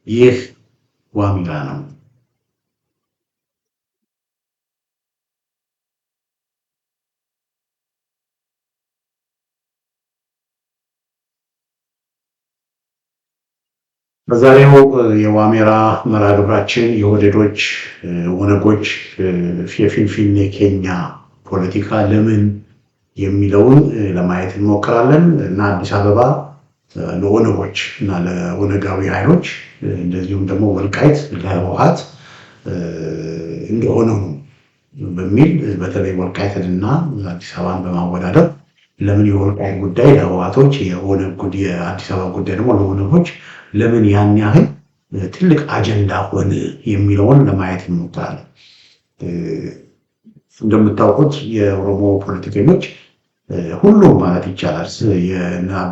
ይህ ዋሚራ ነው። በዛሬው የዋሜራ መርሃ ግብራችን የወደዶች ወነጎች የፊንፊኔ ኬኛ ፖለቲካ ለምን የሚለውን ለማየት እንሞክራለን እና አዲስ አበባ ለወነጎች እና ለወነጋዊ ኃይሎች እንደዚሁም ደግሞ ወልቃይት ለህወሓት እንደሆነ በሚል በተለይ ወልቃይትንና አዲስ አበባን በማወዳደር ለምን የወልቃይት ጉዳይ ለህወሓቶች የአዲስ አበባ ጉዳይ ደግሞ ለወነጎች ለምን ያን ያህል ትልቅ አጀንዳ ሆነ የሚለውን ለማየት እንሞክራለን። እንደምታውቁት የኦሮሞ ፖለቲከኞች ሁሉም ማለት ይቻላል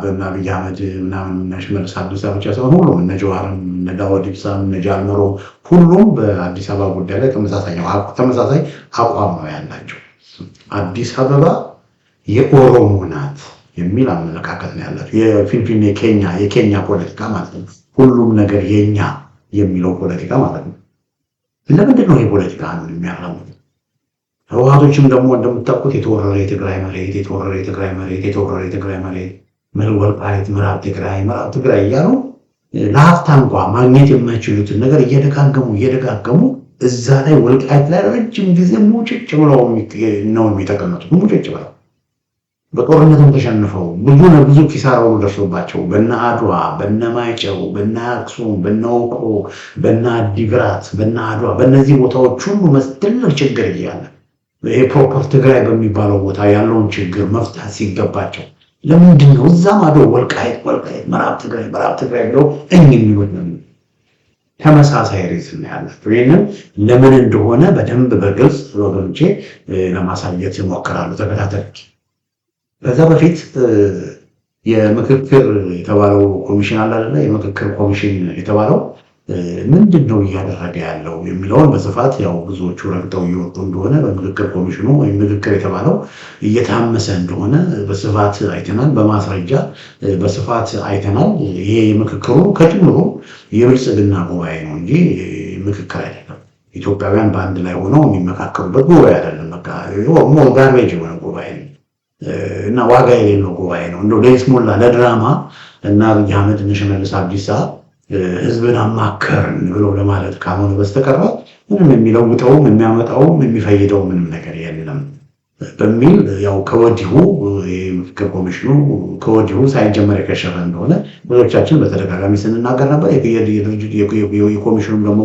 በእነ አብይ አህመድ ምናምን እነ ሽመልስ አብዲሳ ብቻ ሳይሆን ሁሉም እነ ጀዋርም እነ ዳውድ ኢብሳም እነ ጃልመሮ ሁሉም በአዲስ አበባ ጉዳይ ላይ ተመሳሳይ አቋም ነው ያላቸው። አዲስ አበባ የኦሮሞ ናት የሚል አመለካከት ነው ያላቸው። የፊንፊኔ የኬኛ ፖለቲካ ማለት ነው። ሁሉም ነገር የኛ የሚለው ፖለቲካ ማለት ነው። ለምንድን ነው ይሄ ፖለቲካ የሚያራምዱት? ህወሓቶችም ደግሞ እንደምታውቁት የተወረረ የትግራይ መሬት ወልቃይት፣ ምዕራብ ትግራይ እያሉ ለሀፍታ እንኳ ማግኘት የማይችሉትን ነገር እየደጋገሙ እዛ ላይ ወልቃይት ላይ ረጅም ጊዜ ሙጭጭ ብለው ነው የሚተቀመጡት። ሙጭጭ ብለው በጦርነትም ተሸንፈው ብዙ ኪሳራ ደርሶባቸው በነ አድዋ፣ በነ ማይጨው፣ በነ አክሱም፣ በነ ውቅሮ፣ በነ አዲግራት፣ በነ አድዋ በእነዚህ ቦታዎች ሁሉ ትልቅ ችግር እያለ ይሄ ፕሮፐር ትግራይ በሚባለው ቦታ ያለውን ችግር መፍታት ሲገባቸው ለምንድን ነው እዛ ማዶ ወልቃይት ምዕራብ ትግራይ ብለው የሚሉት? ተመሳሳይ ሪዝን ያላቸው ይህንን ለምን እንደሆነ በደንብ በግልጽ ወገኖቼ ለማሳየት ይሞክራሉ። ተከታተሉት። ከዛ በፊት የምክክር የተባለው ኮሚሽን አለ አይደል? የምክክር ኮሚሽን የተባለው ምንድን ነው እያደረገ ያለው የሚለውን በስፋት ያው ብዙዎቹ ረግጠው እየወጡ እንደሆነ በምክክር ኮሚሽኑ ወይም ምክክር የተባለው እየታመሰ እንደሆነ በስፋት አይተናል። በማስረጃ በስፋት አይተናል። ይሄ ምክክሩ ከጅምሩ የብልጽግና ጉባኤ ነው እንጂ ምክክር አይደለም። ኢትዮጵያውያን በአንድ ላይ ሆነው የሚመካከሩበት ጉባኤ አይደለም። በቃ ሞር ጋርቤጅ የሆነ ጉባኤ ነው እና ዋጋ የሌለው ጉባኤ ነው። እንደው ለይስሙላ ለድራማ እና አብይ አህመድ እና ሽመልስ አብዲሳ ህዝብን አማከርን ብለው ለማለት ካልሆነ በስተቀር ምንም የሚለውጠውም የሚያመጣውም የሚፈይደው ምንም ነገር የለም በሚል ያው ከወዲሁ የምክክር ኮሚሽኑ ከወዲሁ ሳይጀመር የከሸፈ እንደሆነ ብዙዎቻችን በተደጋጋሚ ስንናገር ነበር። የኮሚሽኑም ደግሞ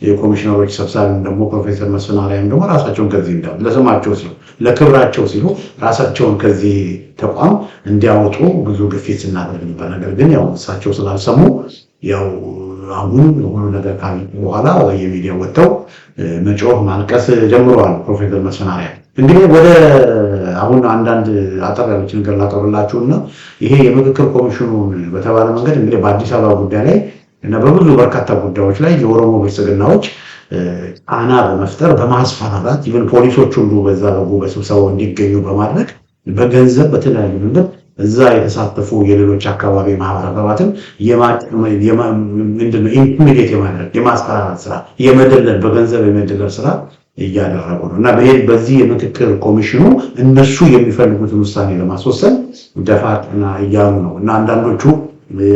የኮሚሽነሮች ሰብሳቢም ደግሞ ፕሮፌሰር መስፍን አርአያም ደግሞ ራሳቸውን ከዚህ ለስማቸው ሲሉ ለክብራቸው ሲሉ ራሳቸውን ከዚህ ተቋም እንዲያወጡ ብዙ ግፊት ስናደርግ ነበር። ነገር ግን ያው እሳቸው ስላልሰሙ ያው አሁን ሁሉ ነገር ካለ በኋላ የሚዲያ ወጥተው መጮህ ማልቀስ ጀምረዋል። ፕሮፌሰር መስፍን አርአያ እንግዲህ ወደ አሁን አንዳንድ አጠር ያለች ነገር ላቀርብላችሁና ይሄ የምክክር ኮሚሽኑ በተባለ መንገድ እንግዲህ በአዲስ አበባ ጉዳይ ላይ እና በብዙ በርካታ ጉዳዮች ላይ የኦሮሞ ብልጽግናዎች ጫና በመፍጠር በማስፈራራት ኢቨን ፖሊሶች ሁሉ በዛ በስብሰባው እንዲገኙ በማድረግ በገንዘብ በተለያዩ መንገድ እዛ የተሳተፉ የሌሎች አካባቢ ማህበረሰባትን ኢንቲሚዴት የማድረግ የማስፈራራት ስራ የመደለል በገንዘብ የመደለል ስራ እያደረጉ ነው እና በዚህ የምክክር ኮሚሽኑ እነሱ የሚፈልጉትን ውሳኔ ለማስወሰን ደፋ ቀና እያሉ ነው እና አንዳንዶቹ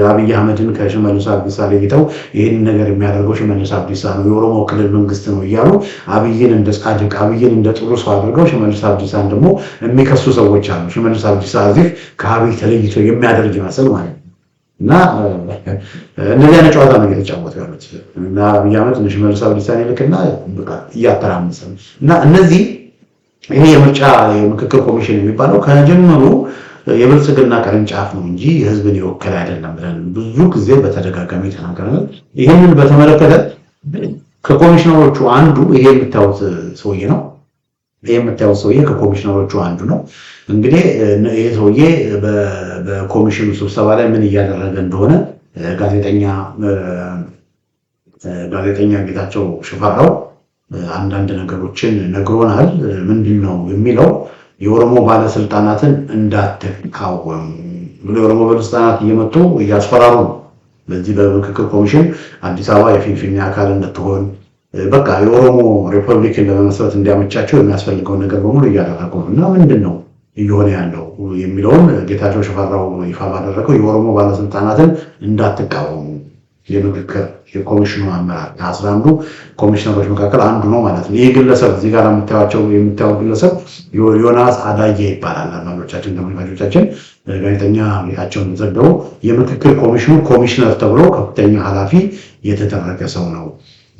አብይ አህመድን ከሽመልስ አብዲሳ ለይተው ይህን ነገር የሚያደርገው ሽመልስ አብዲሳ ነው፣ የኦሮሞ ክልል መንግስት ነው እያሉ አብይን እንደ ጻድቅ አብይን እንደ ጥሩ ሰው አድርገው ሽመልስ አብዲሳን ደግሞ የሚከሱ ሰዎች አሉ። ሽመልስ አብዲሳ እዚህ ከአብይ ተለይቶ የሚያደርግ ይመስል ማለት ነው እና እንደዚህ አይነት ጨዋታ ነው እየተጫወቱ ያሉት እና አብይ አህመድ ሽመልስ አብዲሳን ይልክና እያተራመሰ እና እነዚህ ይሄ የምክክር ኮሚሽን የሚባለው ከጀምሩ የብልጽግና ቅርንጫፍ ነው እንጂ ህዝብን ይወክል አይደለም ብለን ብዙ ጊዜ በተደጋጋሚ ተናግረናል። ይህንን በተመለከተ ከኮሚሽነሮቹ አንዱ ይሄ የምታዩት ሰውዬ ነው። ይሄ የምታዩት ሰውዬ ከኮሚሽነሮቹ አንዱ ነው። እንግዲህ ይሄ ሰውዬ በኮሚሽኑ ስብሰባ ላይ ምን እያደረገ እንደሆነ ጋዜጠኛ ጌታቸው ሽፈራው አንዳንድ ነገሮችን ነግሮናል። ምንድን ነው የሚለው የኦሮሞ ባለስልጣናትን እንዳትቃወሙ ብሎ የኦሮሞ ባለስልጣናት እየመጡ እያስፈራሩ ነው። በዚህ በምክክር ኮሚሽን አዲስ አበባ የፊንፊኔ አካል እንድትሆን በቃ የኦሮሞ ሪፐብሊክን ለመመስረት እንዲያመቻቸው የሚያስፈልገውን ነገር በሙሉ እያደረጉ ነው። እና ምንድነው እየሆነ ያለው የሚለውን ጌታቸው ሽፈራው ይፋ ባደረገው የኦሮሞ ባለስልጣናትን እንዳትቃወሙ የምክክር የኮሚሽኑ አመራር ከ11 ኮሚሽነሮች መካከል አንዱ ነው ማለት ነው። ይህ ግለሰብ እዚህ ጋር የምታዩት ግለሰብ ዮናስ አዳዬ ይባላል። አድማጮቻችን ተመልካቾቻችን ጋዜጠኛ ጌታቸውን ዘገበው የምክክር ኮሚሽኑ ኮሚሽነር ተብሎ ከፍተኛ ኃላፊ የተደረገ ሰው ነው።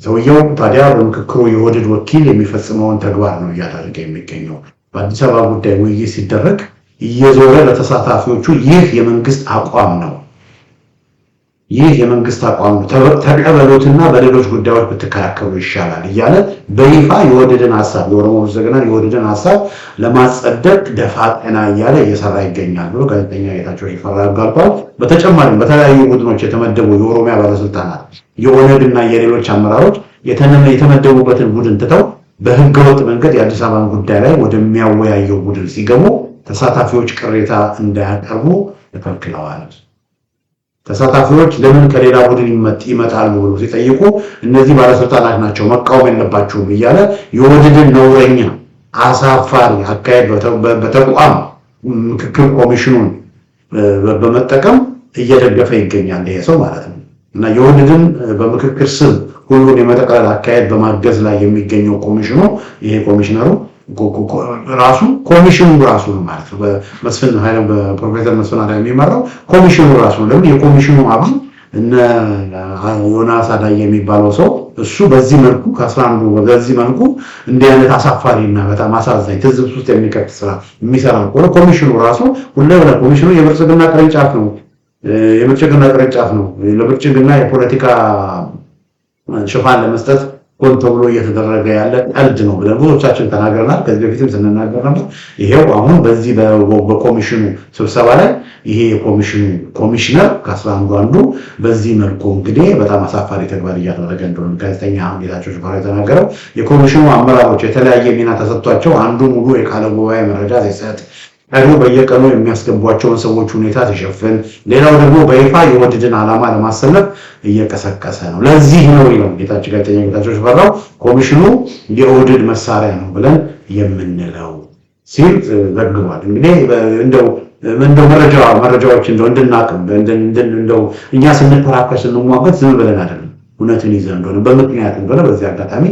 ሰውየው ታዲያ በምክክሩ የኦህዴድ ወኪል የሚፈጽመውን ተግባር ነው እያደረገ የሚገኘው። በአዲስ አበባ ጉዳይ ውይይት ሲደረግ እየዞረ ለተሳታፊዎቹ ይህ የመንግስት አቋም ነው ተቀበሉትና በሌሎች ጉዳዮች ብትከራከሩ ይሻላል እያለ በይፋ የኦህዴድን ሐሳብ የኦሮሞ ብልጽግናን የኦህዴድን ሐሳብ ለማጸደቅ ደፋ ቀና እያለ እየሰራ ይገኛል ብሎ ጋዜጠኛ ጌታቸው ሽፈራ አጋልጧል። በተጨማሪም በተለያዩ ቡድኖች የተመደቡ የኦሮሚያ ባለስልጣናት የኦነግና የሌሎች አመራሮች የተመደቡበትን ቡድን ትተው በህገወጥ መንገድ የአዲስ አበባን ጉዳይ ላይ ወደሚያወያየው ቡድን ሲገቡ ተሳታፊዎች ቅሬታ እንዳያቀርቡ ተከልክለዋል። ተሳታፊዎች ለምን ከሌላ ቡድን ይመጣሉ ብሎ ሲጠይቁ እነዚህ ባለስልጣናት ናቸው መቃወም የለባቸውም እያለ የኦህዴድን ነውረኛ አሳፋሪ አካሄድ በተቋም ምክክር ኮሚሽኑን በመጠቀም እየደገፈ ይገኛል ይሄ ሰው ማለት ነው። እና የኦህዴድን በምክክር ስም ሁሉን የመጠቅለል አካሄድ በማገዝ ላይ የሚገኘው ኮሚሽኑ ይሄ ኮሚሽነሩ ራሱ ኮሚሽኑ ራሱ ነው ማለት ነው። በመስፍን ኃይለ በፕሮፌሰር መስፍን ኃይለ የሚመራው ኮሚሽኑ ራሱ ነው። ለምን የኮሚሽኑ አባል እነ ዮናስ አዳዬ የሚባለው ሰው እሱ በዚህ መልኩ ከ11 በዚህ መልኩ እንዲህ አይነት አሳፋሪና በጣም አሳዛኝ ትዝብት ውስጥ የሚከት ስራ የሚሰራ ነው። ኮሚሽኑ ራሱ ሁሉ ኮሚሽኑ የብልጽግና ቅርንጫፍ ነው። ለብልጽግና የፖለቲካ ሽፋን ለመስጠት ሆን ተብሎ እየተደረገ ያለ ቀልድ ነው ብለን ብዙዎቻችን ተናገርናል። ከዚህ በፊትም ስንናገር ነበር። ይሄው አሁን በዚህ በኮሚሽኑ ስብሰባ ላይ ይሄ የኮሚሽኑ ኮሚሽነር ከ11 አንዱ በዚህ መልኩ እንግዲህ በጣም አሳፋሪ ተግባር እያደረገ እንደሆነ ጋዜጠኛ ጌታቸው ሽፈራ የተናገረው የኮሚሽኑ አመራሮች የተለያየ ሚና ተሰጥቷቸው አንዱ ሙሉ የቃለ ጉባኤ መረጃ ሲሰጥ ቀሪው በየቀኑ የሚያስገቧቸውን ሰዎች ሁኔታ ሲሸፍን፣ ሌላው ደግሞ በይፋ የኦህዴድን ዓላማ ለማሰለፍ እየቀሰቀሰ ነው። ለዚህ ነው ይላል ጋዜጠኛ ጌታቸው ሽፈራው ኮሚሽኑ የኦህዴድ መሳሪያ ነው ብለን የምንለው ሲል ዘግቧል። እንግዲህ እንደው መረጃዎች እንድናቅም እንደው እኛ ስንተራከስ ስንሟገት ዝም ብለን አይደለም እውነትን ይዘን እንደሆነ በምክንያት እንደሆነ በዚህ አጋጣሚ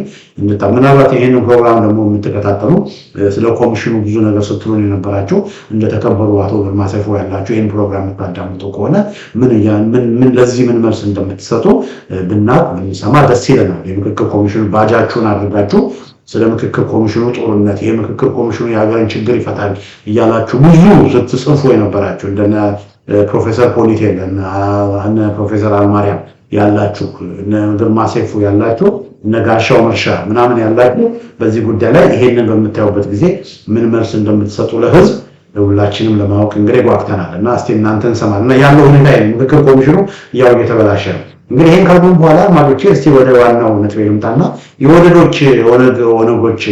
ምናልባት ይሄንን ፕሮግራም ደግሞ የምትከታተሉ ስለ ኮሚሽኑ ብዙ ነገር ስትሉን የነበራችሁ እንደተከበሩ አቶ ግርማ ሰይፉ ያላችሁ ይሄን ፕሮግራም የምታዳምጡ ከሆነ ምን ለዚህ ምን መልስ እንደምትሰጡ ብንሰማ ደስ ይለናል። የምክክር ኮሚሽኑ ባጃችሁን አድርጋችሁ ስለ ምክክር ኮሚሽኑ ጦርነት ይሄ ምክክር ኮሚሽኑ የሀገርን ችግር ይፈታል እያላችሁ ብዙ ስትጽፉ የነበራችሁ እንደነ ፕሮፌሰር ፖሊቴል እና ፕሮፌሰር አልማርያም ያላችሁ እነ ግርማ ሰይፉ ያላችሁ እነ ጋሻው መርሻ ምናምን ያላችሁ በዚህ ጉዳይ ላይ ይሄንን በምታዩበት ጊዜ ምን መልስ እንደምትሰጡ ለህዝብ ሁላችንም ለማወቅ እንግዲህ ጓግተናል እና እስቲ እናንተን ሰማልና ያለው ሁኔታ ምክክር ኮሚሽኑ ያው እየተበላሸ ነው። እንግዲህ ይሄን ካልኩ በኋላ ማዶቼ እስቲ ወደ ዋናው ነጥብ ልምጣና የኦነጎች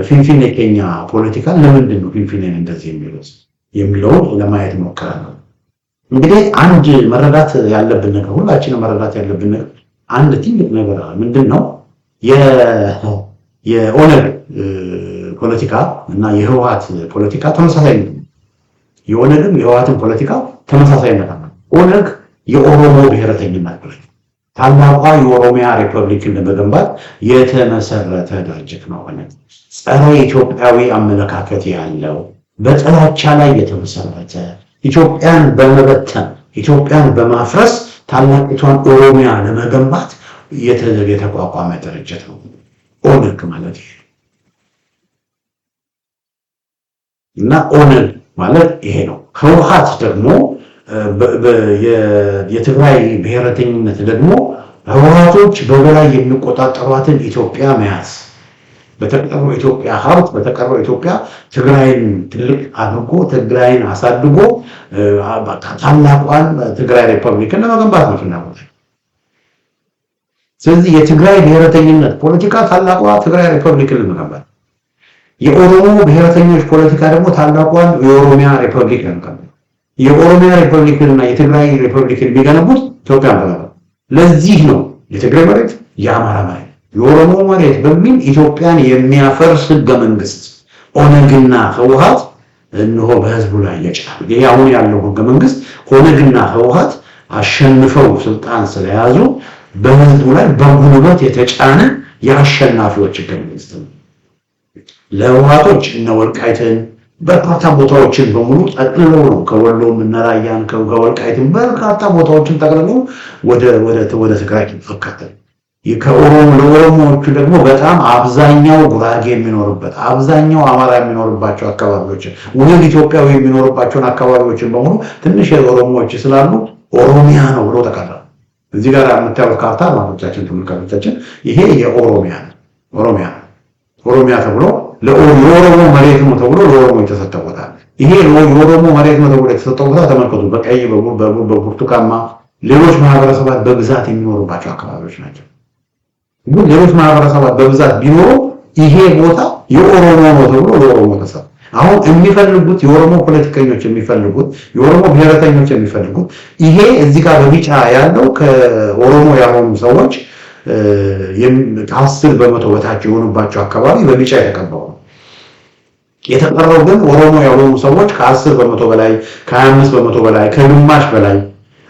ፊንፊኔ የኬኛ ፖለቲካ ለምንድን ነው ፊንፊኔን እንደዚህ የሚለው ለማየት ሞክራለሁ። እንግዲህ አንድ መረዳት ያለብን ነገር ሁላችንም መረዳት ያለብን ነገር አንድ ትልቅ ነገር ምንድነው የኦነግ ፖለቲካ እና የህወሓት ፖለቲካ ተመሳሳይነት ነው። የኦነግም የህወሓትን ፖለቲካ ተመሳሳይነት ነው። ኦነግ የኦሮሞ ብሔረተኝነት ፖለቲካ ታላቋ የኦሮሚያ ሪፐብሊክን ለመገንባት የተመሰረተ ድርጅት ነው። ጸረ ኢትዮጵያዊ አመለካከት ያለው በጥላቻ ላይ የተመሰረተ ኢትዮጵያን በመበተን ኢትዮጵያን በማፍረስ ታላቂቷን ኦሮሚያ ለመገንባት የተቋቋመ ድርጅት ነው ኦነግ ማለት ይሄ እና ኦነግ ማለት ይሄ ነው። ህወሓት ደግሞ የትግራይ ብሔረተኝነት ደግሞ ህወሓቶች በበላይ የሚቆጣጠሯትን ኢትዮጵያ መያዝ በተቀረው ኢትዮጵያ ሀብት በተቀረው ኢትዮጵያ ትግራይን ትልቅ አድርጎ ትግራይን አሳድጎ ታላቋን ትግራይ ሪፐብሊክን ለመገንባት ነው ፍላጎት። ስለዚህ የትግራይ ብሔረተኝነት ፖለቲካ ታላቋ ትግራይ ሪፐብሊክን ለመገንባት፣ የኦሮሞ ብሔረተኞች ፖለቲካ ደግሞ ታላቋን የኦሮሚያ ሪፐብሊክ ለመገንባት፣ የኦሮሚያ ሪፐብሊክና የትግራይ ሪፐብሊክን ቢገነቡት ኢትዮጵያ ነበር። ለዚህ ነው የትግራይ መሬት የአማራ መሬት የኦሮሞ መሬት በሚል ኢትዮጵያን የሚያፈርስ ህገ መንግስት ኦነግና ህወሓት እነሆ በህዝቡ ላይ የጫኑ። ይሄ አሁን ያለው ህገ መንግስት ኦነግና ህወሓት አሸንፈው ስልጣን ስለያዙ በህዝቡ ላይ በጉልበት የተጫነ የአሸናፊዎች ህገ መንግስት ነው። ለህወሓቶች እነ ወልቃይትን በርካታ ቦታዎችን በሙሉ ጠቅልለው ነው ከወሎም እነ ራያን ከወልቃይትን በርካታ ቦታዎችን ጠቅልለው ወደ ትግራይ ተከተሉ። ለኦሮሞዎቹ ደግሞ በጣም አብዛኛው ጉራጌ የሚኖርበት አብዛኛው አማራ የሚኖርባቸው አካባቢዎች ውህድ ኢትዮጵያዊ የሚኖርባቸውን አካባቢዎችን በሙሉ ትንሽ የኦሮሞዎች ስላሉ ኦሮሚያ ነው ብሎ ተቀረጸ። እዚህ ጋር የምታዩት ካርታ ማለታችን ተመልካቾቻችን ይሄ የኦሮሚያ ነው። ኦሮሚያ ተብሎ ለኦሮሞ መሬት ነው ተብሎ ለኦሮሞ የተሰጠው ቦታ ይሄ የኦሮሞ መሬት ነው ተብሎ የተሰጠው ቦታ ተመልከቱ። በቀይ በብርቱካንማ ሌሎች ማህበረሰባት በብዛት የሚኖሩባቸው አካባቢዎች ናቸው። ግን ሌሎች ማህበረሰባት በብዛት ቢኖሩ ይሄ ቦታ የኦሮሞ ነው ተብሎ ለኦሮሞ ተሰጠ። አሁን የሚፈልጉት የኦሮሞ ፖለቲከኞች የሚፈልጉት የኦሮሞ ብሔረተኞች የሚፈልጉት ይሄ እዚህ ጋር በቢጫ ያለው ከኦሮሞ ያልሆኑ ሰዎች ከ10 በመቶ በታች የሆኑባቸው አካባቢ በቢጫ የተቀባው ነው። የተቀረው ግን ኦሮሞ ያልሆኑ ሰዎች ከ10 በመቶ በላይ ከ25 በመቶ በላይ ከግማሽ በላይ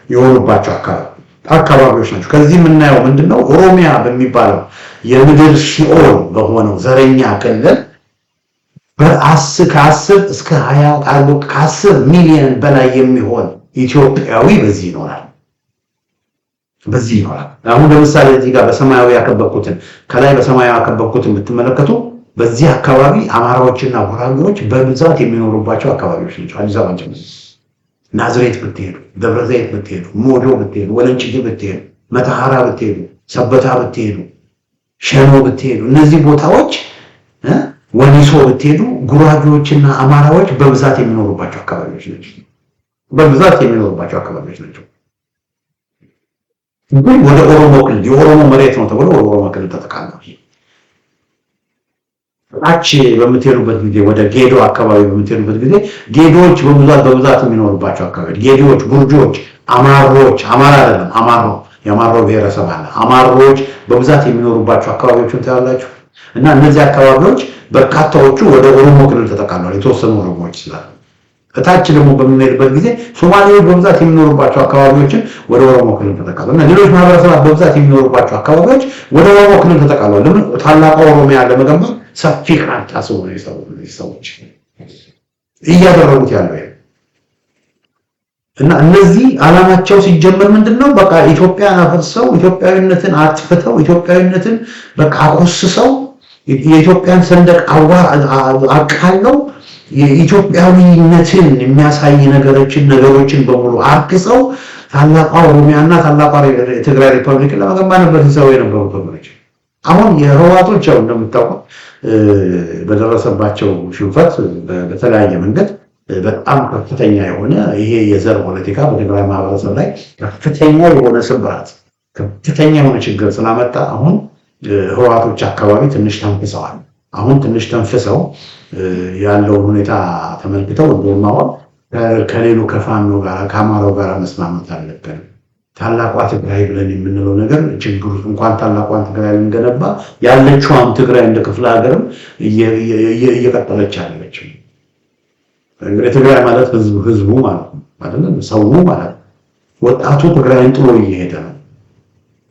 የሆኑባቸው አካባቢዎች ናቸው። ከዚህ የምናየው ምንድነው? ኦሮሚያ በሚባለው የምድር ሲኦል በሆነው ዘረኛ ክልል ከ10 እስከ 20 ከ10 ሚሊዮን በላይ የሚሆን ኢትዮጵያዊ በዚህ ይኖራል። አሁን ለምሳሌ እዚህ ጋር በሰማያዊ ያከበብኩትን ከላይ በሰማያዊ ያከበብኩትን ብትመለከቱ በዚህ አካባቢ አማራዎችና ጉራጌዎች በብዛት የሚኖሩባቸው አካባቢዎች ናቸው። አዲስ አበባ ጨምሮ ናዝሬት ብትሄዱ፣ ደብረ ዘይት ብትሄዱ፣ ሞጆ ብትሄዱ፣ ወለንጭቲ ብትሄዱ፣ መተሐራ ብትሄዱ፣ ሰበታ ብትሄዱ፣ ሸኖ ብትሄዱ እነዚህ ቦታዎች ወሊሶ ብትሄዱ ጉራጌዎችና አማራዎች በብዛት የሚኖሩባቸው አካባቢዎች ናቸው። ግን ወደ ኦሮሞ ክልል የኦሮሞ መሬት ነው ተብሎ ወደ ኦሮሞ ክልል ተጠቃለለ። ታች በምትሄዱበት ጊዜ ወደ ጌዶ አካባቢ በምትሄዱበት ጊዜ ጌዶዎች በብዛት የሚኖሩባቸው አካባቢ ጌዶዎች፣ ጉርጆች፣ አማሮች አማራ አይደለም አማሮ የአማሮ ብሔረሰብ አለ። አማሮች በብዛት የሚኖሩባቸው አካባቢዎችን ታያላችሁ። እና እነዚህ አካባቢዎች በርካታዎቹ ወደ ኦሮሞ ክልል ተጠቃለሉ። የተወሰኑ ኦሮሞዎች ስላሉ እታች ደግሞ በምንሄድበት ጊዜ ሶማሌዎች በብዛት የሚኖሩባቸው አካባቢዎችን ወደ ኦሮሞ ክልል ተጠቃለሉ እና ሌሎች ማህበረሰባት በብዛት የሚኖሩባቸው አካባቢዎች ወደ ኦሮሞ ክልል ተጠቃለሉ። ለምን? ታላቋ ኦሮሚያ ለመገንባት ሰፊ ካርታ ሰዎች እያደረጉት ያለው እና እነዚህ ዓላማቸው ሲጀመር ምንድነው? በቃ ኢትዮጵያን አፈርሰው ኢትዮጵያዊነትን አጥፍተው ኢትዮጵያዊነትን በቃ አቆስሰው የኢትዮጵያን ሰንደቅ አቃለው የኢትዮጵያዊነትን የሚያሳይ ነገሮችን በሙሉ አርክሰው ታላቋ ኦሮሚያና ታላቋ የትግራይ ሪፐብሊክ ለመገንባት ነበር ሲሰሩ የነበሩት ወገኖች። አሁን የህወሓቶች ያው እንደምታውቁት በደረሰባቸው ሽንፈት በተለያየ መንገድ በጣም ከፍተኛ የሆነ ይሄ የዘር ፖለቲካ በትግራይ ማህበረሰብ ላይ ከፍተኛ የሆነ ስብራት ከፍተኛ የሆነ ችግር ስላመጣ አሁን ህወሓቶች አካባቢ ትንሽ ተንፍሰዋል። አሁን ትንሽ ተንፍሰው ያለውን ሁኔታ ተመልክተው እንደውም አሁን ከሌሉ ከፋኖ ጋር ከአማራው ጋር መስማማት አለብን። ታላቋ ትግራይ ብለን የምንለው ነገር ችግሩ እንኳን ታላቋን ትግራይ ልንገነባ ያለችዋም ትግራይ እንደ ክፍለ ሀገርም እየቀጠለች አለች። እንግዲህ ትግራይ ማለት ህዝቡ ማለት ነው አይደለም፣ ሰው ማለት ወጣቱ ትግራይን ጥሎ እየሄደ ነው።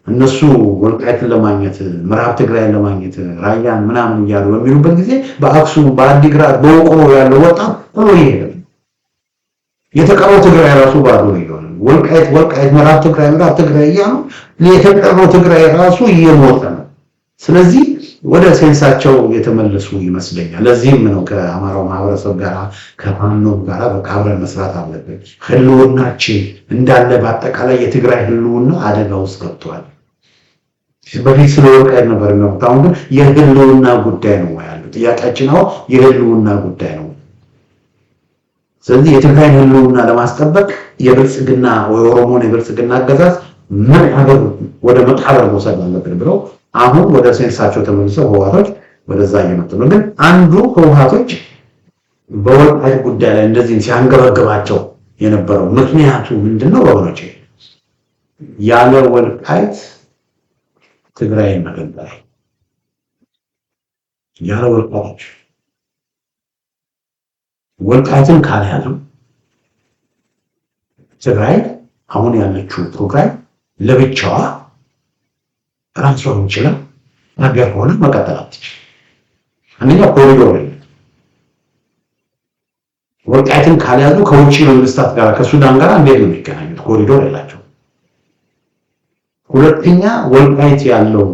እነሱ ወልቃይትን ለማግኘት ምዕራብ ትግራይን ለማግኘት ራያን ምናምን እያሉ በሚሉበት ጊዜ በአክሱም በአዲግራት በውቅሮ ያለው ወጣት ጥሎ እየሄደ ነው። የተቀረው ትግራይ ራሱ ባዶ ነው። ወልቃይት ምዕራብ ትግራይ እያሉ የተቀረው ትግራይ ራሱ እየሞተ ነው። ስለዚህ ወደ ሴንሳቸው የተመለሱ ይመስለኛል። ለዚህም ነው ከአማራው ማህበረሰብ ጋር ከፋኖ ጋር በአብረን መስራት አለብን። ህልውናችን እንዳለ በአጠቃላይ የትግራይ ህልውና አደጋ ውስጥ ገብቷል። በፊት ስለ ወልቃይት ነበር የሚያወጣው፣ አሁን ግን የህልውና ጉዳይ ነው ያለው። ጥያቄያችን አሁን የህልውና ጉዳይ ነው። ስለዚህ የትግራይ ህልውና ለማስጠበቅ የብልጽግና የኦሮሞን የብልጽግና አገዛዝ ወደ መቃብር መውሰድ አለብን ብለው አሁን ወደ ሴንሳቸው ተመልሰው ህወሓቶች ወደዛ እየመጡ ነው። ግን አንዱ ህወሓቶች በወልቃይት ጉዳይ ላይ እንደዚህ ሲያንገበግባቸው የነበረው ምክንያቱ ምንድነው? ወገኖቼ ያለ ወልቃይት ትግራይን መገንጠል ያለ ወልቃይትን ካልያዙ ትግራይ አሁን ያለችው ፕሮግራም ለብቻዋ ራሷን ችላ ሀገር ሆነ መቀጠል አትችልም። አንደኛ ኮሪዶር ወልቃይትን ካልያዙ ከውጭ መንግስታት ጋር ከሱዳን ጋር እንዴት ነው የሚገናኙት? ኮሪዶር የላቸው። ሁለተኛ ወልቃይት ያለው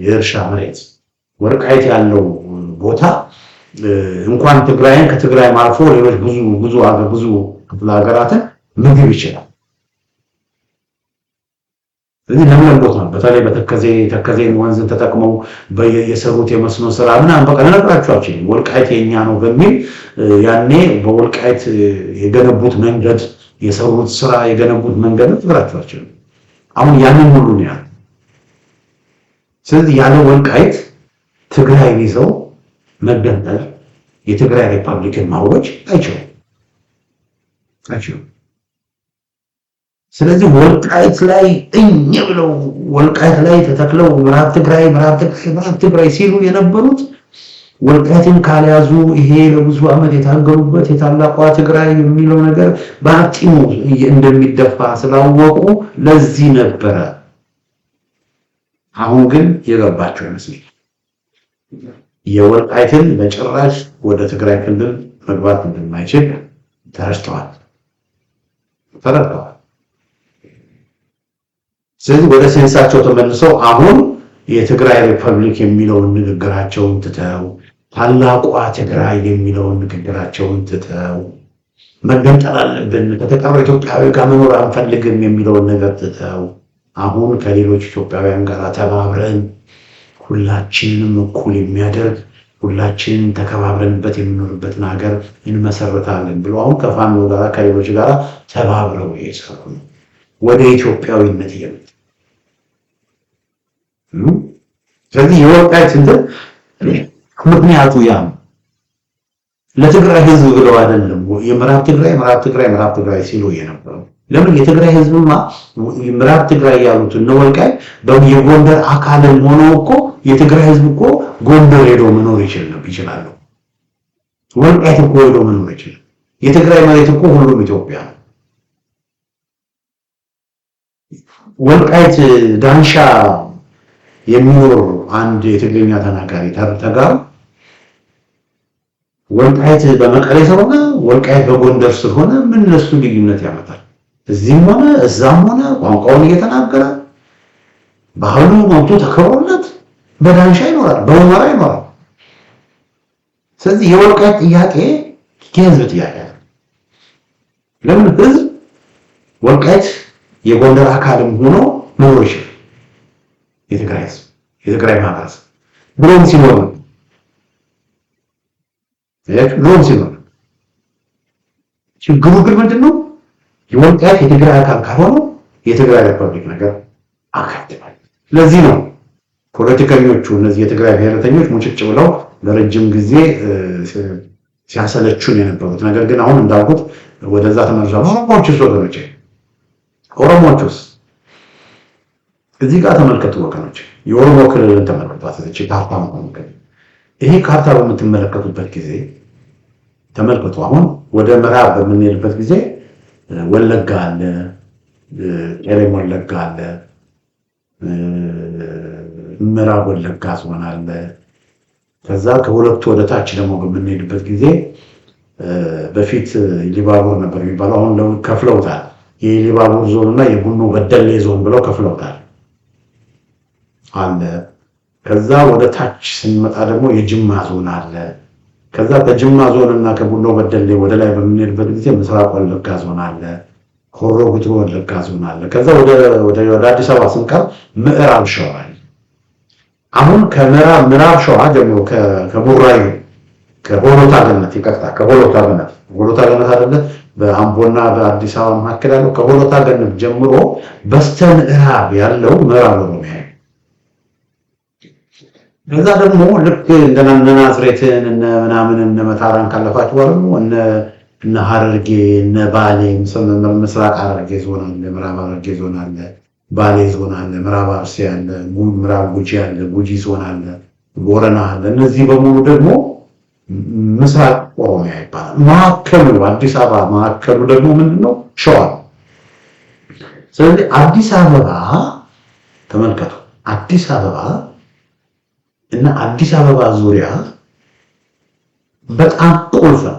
የእርሻ መሬት ወልቃይት ያለው ቦታ እንኳን ትግራይን ከትግራይ አልፎ ሌሎች ብዙ ክፍለ ሀገራትን ምግብ ይችላል። ስለዚህ ለምን ቦታ በተለይ ተከዜን ወንዝ ተጠቅመው የሰሩት የመስኖ ስራ ምናምን በቃ ለነገራችሁ ወልቃይት የኛ ነው በሚል ያኔ በወልቃይት የገነቡት መንገድ የሰሩት ስራ የገነቡት መንገድ ትግራችሁ አሁን ያንን ሁሉ ነው ያለው። ስለዚህ ያለ ወልቃይት ትግራይ ይዘው መገንጠል የትግራይ ሪፐብሊክን ማወጅ አይችልም። ስለዚህ ወልቃይት ላይ ብለው ወልቃይት ላይ ተተክለው ምዕራብ ትግራይ ሲሉ የነበሩት ወልቃይትን ካልያዙ ይሄ ለብዙ ዓመት የታገሉበት የታላቋ ትግራይ የሚለው ነገር በአጢሙ እንደሚደፋ ስላወቁ ለዚህ ነበረ። አሁን ግን የገባቸው ይመስላል። የወልቃይትን በጭራሽ ወደ ትግራይ ክልል መግባት እንደማይችል ተረድተዋል። ስለዚህ ወደ ሴንሳቸው ተመልሰው አሁን የትግራይ ሪፐብሊክ የሚለውን ንግግራቸውን ትተው ታላቋ ትግራይ የሚለውን ንግግራቸውን ትተው መገንጠል አለብን ከተቀረው ኢትዮጵያዊ ጋር መኖር አንፈልግም የሚለውን ነገር ትተው አሁን ከሌሎች ኢትዮጵያውያን ጋር ተባብረን ሁላችንም እኩል የሚያደርግ ሁላችንም ተከባብረንበት የምንኖርበትን ሀገር እንመሰርታለን ብሎ አሁን ከፋኖ ጋር ከሌሎች ጋር ተባብረው እየሰሩ ነው ወደ ኢትዮጵያዊነት እየመጡ። ስለዚህ የወልቃይት እንትን ምክንያቱ ያ ለትግራይ ህዝብ ብለው አይደለም የምዕራብ ትግራይ ሲሉ የነበረው። ለምን የትግራይ ህዝብማ ምዕራብ ትግራይ ያሉት ነው ወልቃይት በየጎንደር አካልን ሆኖ እኮ የትግራይ ህዝብ እኮ ጎንደር ሄዶ መኖር ይችላል። ወልቃይት እኮ ሄዶ መኖር ይችላል። የትግራይ መሬት እኮ ሁሉም ኢትዮጵያ ነው። ወልቃይት ዳንሻ የሚኖር አንድ የትግርኛ ተናጋሪ ተጋሩ ወልቃይት በመቀሌ ስለሆነ ወልቃይት በጎንደር ስለሆነ ምን ለሱ ልዩነት ያመጣል? እዚህም ሆነ እዛም ሆነ ቋንቋውን እየተናገረ ባህሉ መብቱ ተከብሮለት በዳንሻ ይኖራል፣ በሁመራ ይኖራል። ስለዚህ የወልቃይት ጥያቄ የህዝብ ጥያቄ ነው። ለምን ህዝብ ወልቃይት የጎንደር አካልም ሆኖ መኖር ይችላል። የትግራይ ማህበረሰብ ብሎም ሲኖር ችግሩ ግን ምንድነው? የወልቃይት የትግራይ አካል ካልሆነ የትግራይ ሪፐብሊክ ነገር አካትማል። ለዚህ ነው ፖለቲከኞቹ እነዚህ የትግራይ ብሔረተኞች ሙጭጭ ብለው ለረጅም ጊዜ ሲያሰለቹን የነበሩት። ነገር ግን አሁን እንዳልኩት ወደዛ ተመልሰው ኦሮሞዎቹስ እዚህ ጋር ተመልከቱ ወገኖች፣ የኦሮሞ ክልልን ተመልከቷት። እዚህ ካርታ ነው። ይሄ ካርታ በምትመለከቱበት ጊዜ ተመልከቱ። አሁን ወደ ምዕራብ በምንሄድበት ጊዜ ወለጋ አለ፣ ቄለም ወለጋ አለ፣ ምዕራብ ወለጋ ዞን አለ። ከዛ ከሁለቱ ወደ ታች ደግሞ በምንሄድበት ጊዜ በፊት ሊባቡር ነበር የሚባለው፣ አሁን ከፍለውታል። የሊባቡር ዞን እና የቡኖ በደሌ ዞን ብለው ከፍለውታል አለ። ከዛ ወደ ታች ስንመጣ ደግሞ የጅማ ዞን አለ። ከዛ ከጅማ ዞን እና ከቡኖ በደሌ ወደ ላይ በምንሄድበት ጊዜ ምስራቅ ወለጋ ዞን አለ፣ ሆሮ ጉድሩ ወለጋ ዞን አለ። ከዛ ወደ አዲስ አበባ ስንቀር ምዕራብ ሸዋ አለ። አሁን ከምዕራብ ሸዋ ደግሞ ከቡራዩ ከሆሎታ ገነት ከሆሎታ ገነት አይደለ በአምቦና በአዲስ አበባ መካከል ያለው ከሆሎታ ገነት ጀምሮ በስተ ምዕራብ ያለው ምዕራብ ኦሮሚያ። ከዛ ደግሞ ልክ እንደ ናዝሬትን እነ ምናምን እነ መታራን ካለፋችሁ በኋላ እነ እነ ሐረርጌ እነ ባሌ ምስራቅ ሐረርጌ ዞን አለ፣ ምዕራብ ሐረርጌ ዞን አለ፣ ባሌ ዞን አለ፣ ምዕራብ አርሲ አለ፣ ምዕራብ ጉጂ አለ፣ ጉጂ ዞን አለ፣ ቦረና አለ። እነዚህ በሙሉ ደግሞ ምስራቅ ኦሮሚያ ይባላል። ማዕከሉ አዲስ አበባ ማዕከሉ ደግሞ ምንድነው? ሸዋ። ስለዚህ አዲስ አበባ ተመልከቱ፣ አዲስ አበባ እና አዲስ አበባ ዙሪያ በጣም ቁልፍ ነው።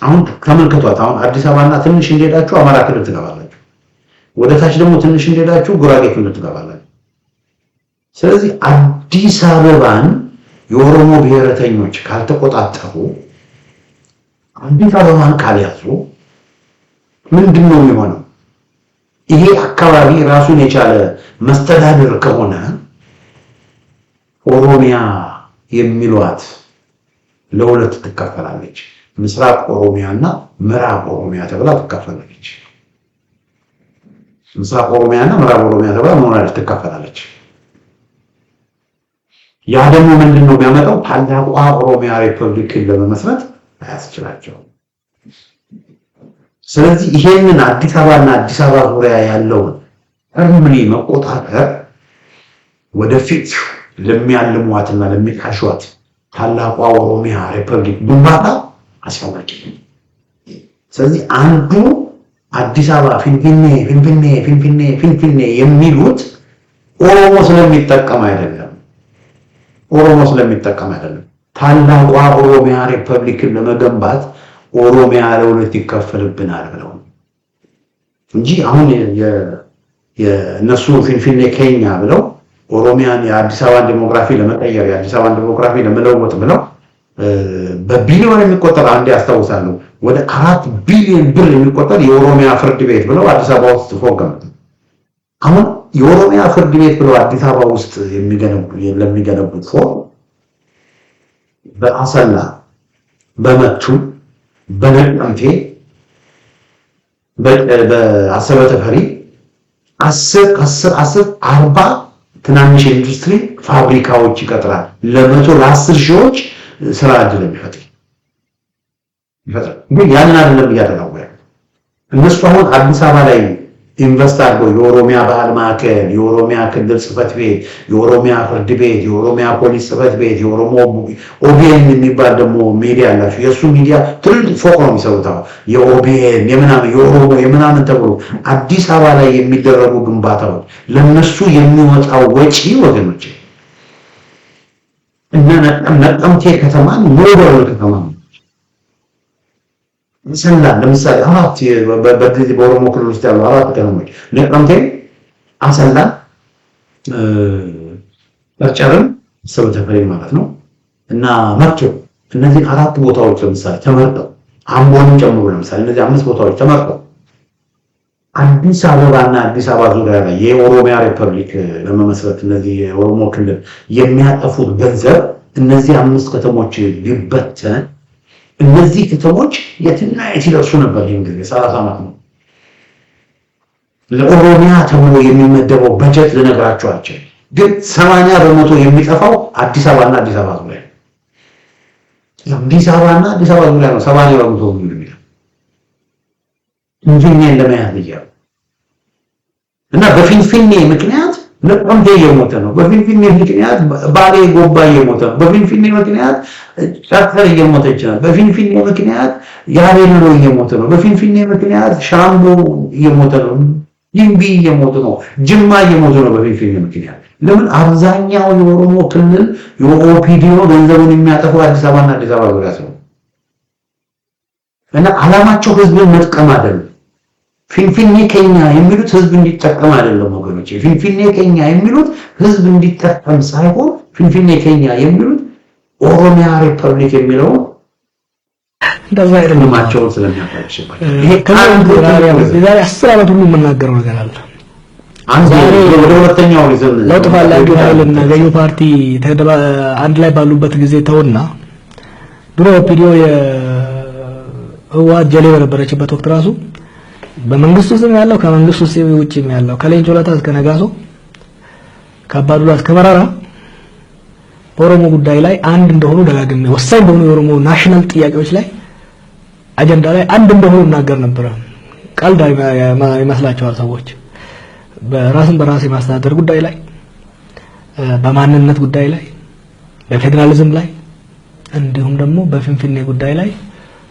አሁን ተመልከቷት። አሁን አዲስ አበባና ትንሽ እንደሄዳችሁ አማራ ክልል ትገባላችሁ። ወደ ታች ደግሞ ትንሽ እንደሄዳችሁ ጉራጌ ክልል ትገባላችሁ። ስለዚህ አዲስ አበባን የኦሮሞ ብሔረተኞች ካልተቆጣጠሩ፣ አዲስ አበባን ካልያዙ ምንድነው የሚሆነው? ይሄ አካባቢ ራሱን የቻለ መስተዳድር ከሆነ ኦሮሚያ የሚሏት ለሁለት ትከፈላለች። ምስራቅ ኦሮሚያ እና ምዕራብ ኦሮሚያ ተብላ ትከፈላለች። ምስራቅ ኦሮሚያ እና ምዕራብ ኦሮሚያ ተብላ ሞራል ትከፈላለች። ያ ደግሞ ምንድነው የሚያመጣው? ታላቋ ኦሮሚያ ሪፐብሊክን ለመመስረት አያስችላቸውም። ስለዚህ ይሄንን አዲስ አበባና አዲስ አበባ ዙሪያ ያለውን እርምሪ መቆጣጠር ወደፊት ለሚያልሟትና ለሚካሿት ታላቋ ኦሮሚያ ሪፐብሊክ ግንባታ አስፈላጊ ነው። ስለዚህ አንዱ አዲስ አበባ ፊንፊኔ ፊንፊኔ ፊንፊኔ ፊንፊኔ የሚሉት ኦሮሞ ስለሚጠቀም አይደለም። ኦሮሞ ስለሚጠቀም አይደለም። ታላቋ ኦሮሚያ ሪፐብሊክን ለመገንባት ኦሮሚያ ለሁለት ይከፈልብናል ብለው እንጂ አሁን የነሱ ፊንፊኔ ኬኛ ብለው ኦሮሚያን የአዲስ አበባን ዲሞግራፊ ለመቀየር የአዲስ አበባን ዲሞግራፊ ለመለወጥ ብለው በቢሊዮን የሚቆጠር አንዴ ያስታውሳለሁ ወደ 4 ቢሊዮን ብር የሚቆጠር የኦሮሚያ ፍርድ ቤት ብለው አዲስ አበባ ውስጥ ፎገሙት። አሁን የኦሮሚያ ፍርድ ቤት ብለው አዲስ አበባ ውስጥ ለሚገነቡት ፎቅ በአሰላ በመቱ በነቀምቴ በአሰበ ተፈሪ 40 ትናንሽ ኢንዱስትሪ ፋብሪካዎች ይቀጥራል። ለ10 ሺዎች ስራ እድል የሚፈጥር ግን ያንን አይደለም እያደረጉ ያለው። እነሱ አሁን አዲስ አበባ ላይ ኢንቨስት አድርገው የኦሮሚያ ባህል ማዕከል፣ የኦሮሚያ ክልል ጽሕፈት ቤት፣ የኦሮሚያ ፍርድ ቤት፣ የኦሮሚያ ፖሊስ ጽሕፈት ቤት፣ የኦሮሞ ኦቢኤን የሚባል ደግሞ ሚዲያ አላቸው። የእሱ ሚዲያ ትልቅ ፎቅ ነው የሚሰሩት። የኦቢኤን የምናምን የኦሮሞ የምናምን ተብሎ አዲስ አበባ ላይ የሚደረጉ ግንባታዎች ለነሱ የሚወጣው ወጪ ወገኖች እና ነቀምቴ ከተማን ሞዴል ከተማ ነው። ሰላ ለምሳሌ አራት በዚህ በኦሮሞ ክልል ውስጥ ያሉ አራት ከተሞች ነቀምቴ፣ አሰላ፣ በርጨርም ሰው ተፈሪ ማለት ነው እና መርቶ እነዚህ አራት ቦታዎች ለምሳሌ ተመርጠው አምቦንም ጨምሮ ለምሳሌ እነዚህ 5 ቦታዎች ተመርጠው አዲስ አበባና አዲስ አበባ ዙሪያ ላይ የኦሮሚያ ሪፐብሊክ ለመመስረት እነዚህ የኦሮሞ ክልል የሚያጠፉት ገንዘብ እነዚህ 5 ከተሞች ቢበተን እነዚህ ከተሞች የትና የት ይደርሱ ነበር? እንግዲህ 30 ዓመት ነው። ለኦሮሚያ ተብሎ የሚመደበው በጀት ልነግራችሁ አልችልም፣ ግን 80% የሚጠፋው አዲስ አበባና አዲስ አበባ ዙሪያ አዲስ አበባና አዲስ አበባ ዙሪያ ነው። 80% የሚለው እንጂኛ ለማያዝ ይያው እና በፊንፊኔ ምክንያት ነቀምቴ እየሞተ ነው። በፊንፊኔ ምክንያት ባሌ ጎባ እየሞተ ነው። በፊንፊኔ ምክንያት ጫተር እየሞተች ነው። በፊንፊኔ ምክንያት ያሬሎ እየሞተ ነው። በፊንፊኔ ምክንያት ሻምቡ እየሞተ ነው። ይምቢ እየሞተ ነው። ጅማ እየሞተ ነው በፊንፊኔ ምክንያት። ለምን? አብዛኛው የኦሮሞ ክልል የኦፒዲዮ ገንዘቡን የሚያጠፋው አዲስ አበባና አዲስ አበባ ዙሪያ ነው እና ዓላማቸው ህዝብን መጥቀም አይደለም። ፊንፊኔ ኬኛ የሚሉት ህዝብ እንዲጠቀም አይደለም ወገኖች። ፊንፊኔ ኬኛ የሚሉት ህዝብ እንዲጠቀም ሳይሆን ፊንፊኔ ኬኛ የሚሉት ኦሮሚያ ሪፐብሊክ የሚለው እንደዛ አይደለም ማቸው ስለሚያፈርሽባቸው ይሄ ዛሬ 10 ዓመት ሁሉ የምናገረው ነገር አለ። ወደ ሁለተኛው ሪዝን ለውጥ ፈላጊ ኃይልና ገዢው ፓርቲ አንድ ላይ ባሉበት ጊዜ ተውና ድሮ ኦፒዲዮ የህወሓት ጀሌ በነበረችበት ወቅት ራሱ በመንግስት ውስጥ ያለው ከመንግስት ውስጥ ውጪም ያለው ከሌንጮ ለታ እስከ ነጋሶ ከአባዱላ እስከ መራራ በኦሮሞ ጉዳይ ላይ አንድ እንደሆኑ ደጋግሜ ወሳኝ በሆኑ የኦሮሞ ናሽናል ጥያቄዎች ላይ አጀንዳ ላይ አንድ እንደሆኑ እናገር ነበር። ቀልድ ይመስላቸዋል ሰዎች። በራስን በራስ የማስተዳደር ጉዳይ ላይ፣ በማንነት ጉዳይ ላይ፣ በፌዴራሊዝም ላይ እንዲሁም ደግሞ በፊንፊኔ ጉዳይ ላይ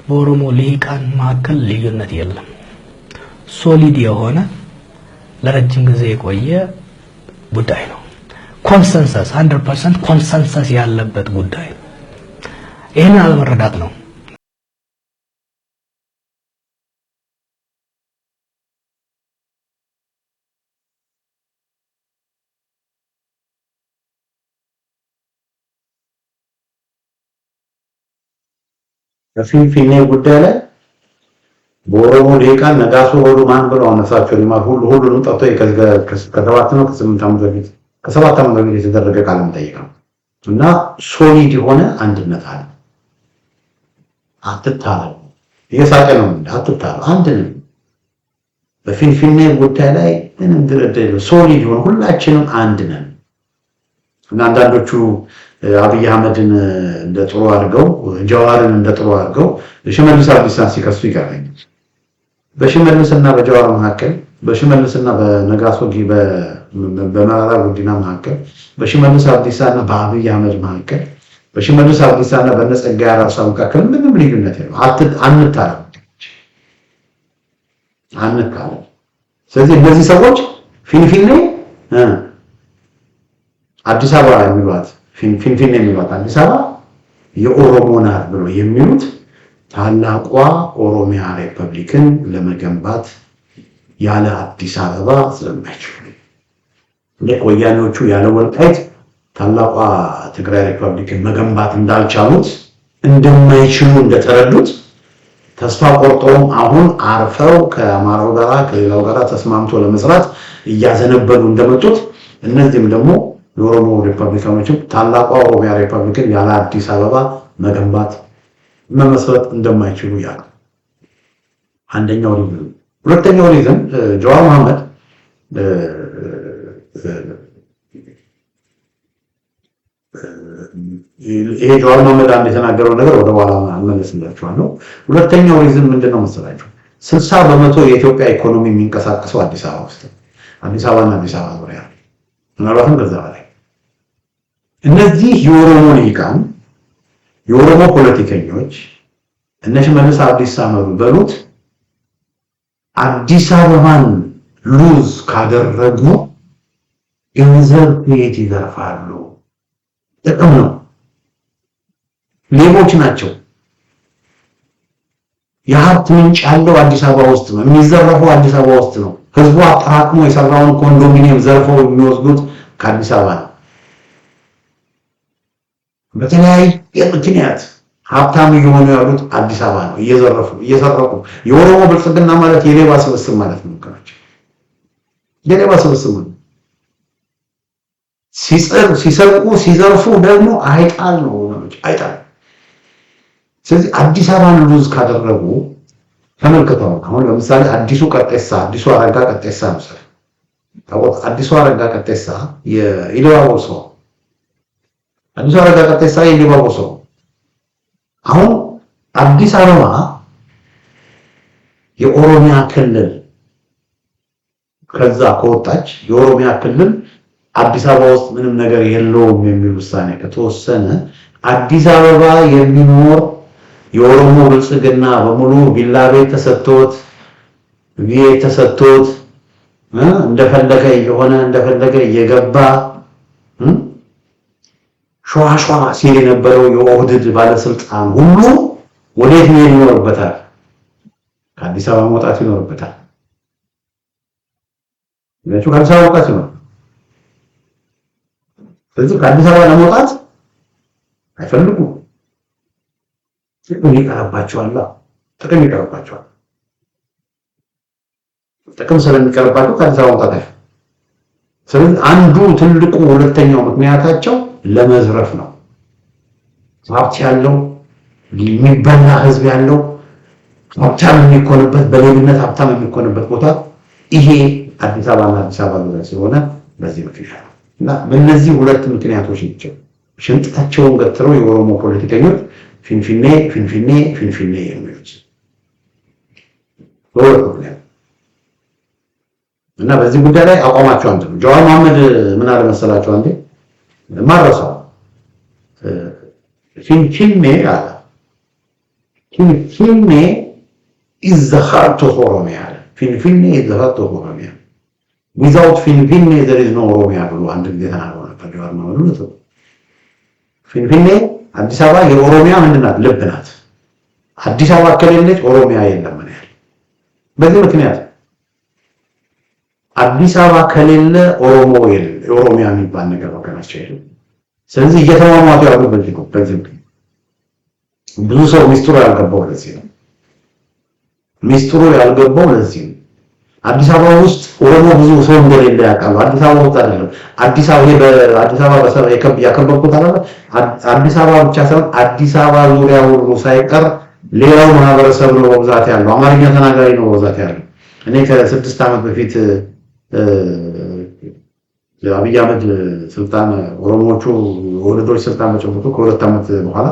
በኦሮሞ ልሂቃን መካከል ልዩነት የለም። ሶሊድ የሆነ ለረጅም ጊዜ የቆየ ጉዳይ ነው። ኮንሰንሰስ 100% ኮንሰንሰስ ያለበት ጉዳይ ነው። ይሄን አለመረዳት ነው። በፊንፊኔ ጉዳይ ላይ በኦሮሞ ልሂቃን ነጋሶ ወሉ ማን ብለው አነሳቸው ሊማ ሁሉንም ጠርቶ ከሰባት ነው ከሰባት ዓመት በፊት የተደረገ ቃለ መጠይቅ ነው እና ሶሊድ የሆነ አንድነት አለ። አትታረቁ፣ እየሳቀ ነው አትታረቁ፣ አንድ ነን። በፊንፊኔ ጉዳይ ላይ ምንም ድርድር ሶሊድ የሆነ ሁላችንም አንድ ነን እና አንዳንዶቹ አብይ አህመድን እንደ ጥሩ አድርገው ጀዋርን እንደ ጥሩ አድርገው ሽመልስ አብዲሳን ሲከሱ ይቀርበኛል። በሽመልስና በጀዋር መካከል በሽመልስና በነጋሶ በመራራ ጉዲና መካከል በሽመልስ አብዲሳና በአብይ አህመድ መካከል በሽመልስ አብዲሳና በነጸጋዬ አራርሳ መካከል ምንም ልዩነት የለም። አንታረም። ስለዚህ እነዚህ ሰዎች ፊንፊኔ አዲስ አበባ የሚሏት ፊንፊኔ የሚሏት አዲስ አበባ የኦሮሞ ናት ብሎ የሚሉት ታላቋ ኦሮሚያ ሪፐብሊክን ለመገንባት ያለ አዲስ አበባ ስለማይችሉ ለወያኔዎቹ ያለ ወልቃይት ታላቋ ትግራይ ሪፐብሊክን መገንባት እንዳልቻሉት እንደማይችሉ እንደተረዱት ተስፋ ቆርጠውም አሁን አርፈው ከአማራው ጋራ ከሌላው ጋራ ተስማምቶ ለመስራት እያዘነበሉ እንደመጡት እነዚህም ደግሞ የኦሮሞ ሪፐብሊካኖችም ታላቋ ኦሮሚያ ሪፐብሊክን ያለ አዲስ አበባ መገንባት መመስረት እንደማይችሉ ያሉ አንደኛው ሪዝን። ሁለተኛው ሪዝን ጀዋር መሐመድ ይሄ ጀዋር መሐመድ አንድ የተናገረው ነገር ወደ ኋላ አልመለስላችኋለሁ። ሁለተኛው ሪዝን ምንድነው መሰላችሁ? 60% የኢትዮጵያ ኢኮኖሚ የሚንቀሳቀሰው አዲስ አበባ ውስጥ አዲስ አበባና አዲስ አበባ ዙሪያ ምናልባትም ከዛ በላይ እነዚህ የኦሮሞ ልሂቃን የኦሮሞ ፖለቲከኞች እነ ሽመልስ አብዲሳ በሉት አዲስ አበባን ሉዝ ካደረጉ ገንዘብ ከየት ይዘርፋሉ? ጥቅም ነው። ሌቦች ናቸው። የሀብት ምንጭ ያለው አዲስ አበባ ውስጥ ነው። የሚዘረፈው አዲስ አበባ ውስጥ ነው። ህዝቡ አጠራቅሞ የሰራውን ኮንዶሚኒየም ዘርፈው የሚወስዱት ከአዲስ አበባ ነው። በተለያየ ምክንያት ሀብታም እየሆኑ ያሉት አዲስ አበባ ነው። እየሰረቁ የኦሮሞ ብልጽግና ማለት የሌባ ስብስብ ማለት ነው። የሌባ ስብስብ ነው። ሲሰርቁ ሲዘርፉ ደግሞ አይጣል ነው አይጣል። ስለዚህ አዲስ አበባን ሉዝ ካደረጉ ተመልክተው አሁን ለምሳሌ አዲሱ አረጋ ቀጤሳ ነው። አዲሱ አረጋ ቀጤሳ የኢሉባቦር ሰው አዲሱ አረጋ ቀጤሳ የኢሉባቦር ሰው አሁን አዲስ አበባ የኦሮሚያ ክልል ከዛ ከወጣች የኦሮሚያ ክልል አዲስ አበባ ውስጥ ምንም ነገር የለውም የሚል ውሳኔ ከተወሰነ አዲስ አበባ የሚኖር የኦሮሞ ብልጽግና በሙሉ ቪላ ቤት ተሰጥቶት እንደፈለገ የሆነ እንደፈለገ እየገባ ሸዋሸዋ ሲል የነበረው የኦህዴድ ባለስልጣን ሁሉ ወዴት ነው ይኖርበታል? ከአዲስ አበባ መውጣት ይኖርበታል። ከአዲስ አበባ መውጣት ይኖር። ስለዚህ ከአዲስ አበባ ለመውጣት አይፈልጉም። ጥቅም ይቀርባቸዋል። ጥቅም ስለሚቀርባቸው ከአዲስ አበባ መውጣት አይፈልጉም። ስለዚህ አንዱ ትልቁ ሁለተኛው ምክንያታቸው ለመዝረፍ ነው። ሀብት ያለው የሚበላ ህዝብ ያለው ሀብታም የሚኮንበት በሌብነት ሀብታም የሚኮንበት ቦታ ይሄ አዲስ አበባና አዲስ አበባ ዙሪያ ስለሆነ በዚህ ምክንያት እና በእነዚህ ሁለት ምክንያቶች ናቸው ሽንጣቸውን ገትረው የኦሮሞ ፖለቲከኞች ፊንፊኔ የሚሉት በሁለት ምክንያት እና በዚህ ጉዳይ ላይ አቋማቸው አንድ ነው። ጀዋር መሐመድ ምን አለ መሰላቸው አንዴ ማረሳው ፊንፊኔ አለ ፊንፊኔ is the heart of Oromia ፊንፊኔ is the heart of Oromia without ፊንፊኔ there is no Oromia ብሎ አንድ ጊዜ ተናግሮ ነበር ጀዋር መሐመድ። ፊንፊኔ አዲስ አበባ የኦሮሚያ ምንድን ናት? ልብ ናት። አዲስ አበባ ከሌለች ኦሮሚያ የለም ነው ያለው። በዚህ ምክንያት አዲስ አበባ ከሌለ ኦሮሞ የለም፣ ኦሮሚያ የሚባል ነገር ወገናቸው የለም። ስለዚህ እየተማማቱ ያሉት በዚህ ነው። ብዙ ሰው ሚስጥሩ ያልገባው ለዚህ ነው። ሚስጥሩ ያልገባው ለዚህ ነው። አዲስ አበባ ውስጥ ኦሮሞ ብዙ ሰው እንደሌለ ያውቃሉ። አዲስ አበባ ውስጥ አይደለም። አዲስ አበባ በአዲስ አበባ በሰው ያከበብኩት አይደል? አዲስ አበባ ብቻ ሳይሆን አዲስ አበባ ዙሪያ ሁሉ ሳይቀር ሌላው ማህበረሰብ ነው በብዛት ያለው። አማርኛ ተናጋሪ ነው በብዛት ያለው። እኔ ከ6 ዓመት በፊት አብይ አህመድ ስልጣን ኦሮሞዎቹ ወልዶች ስልጣን በጨበጡ ከ2 ዓመት በኋላ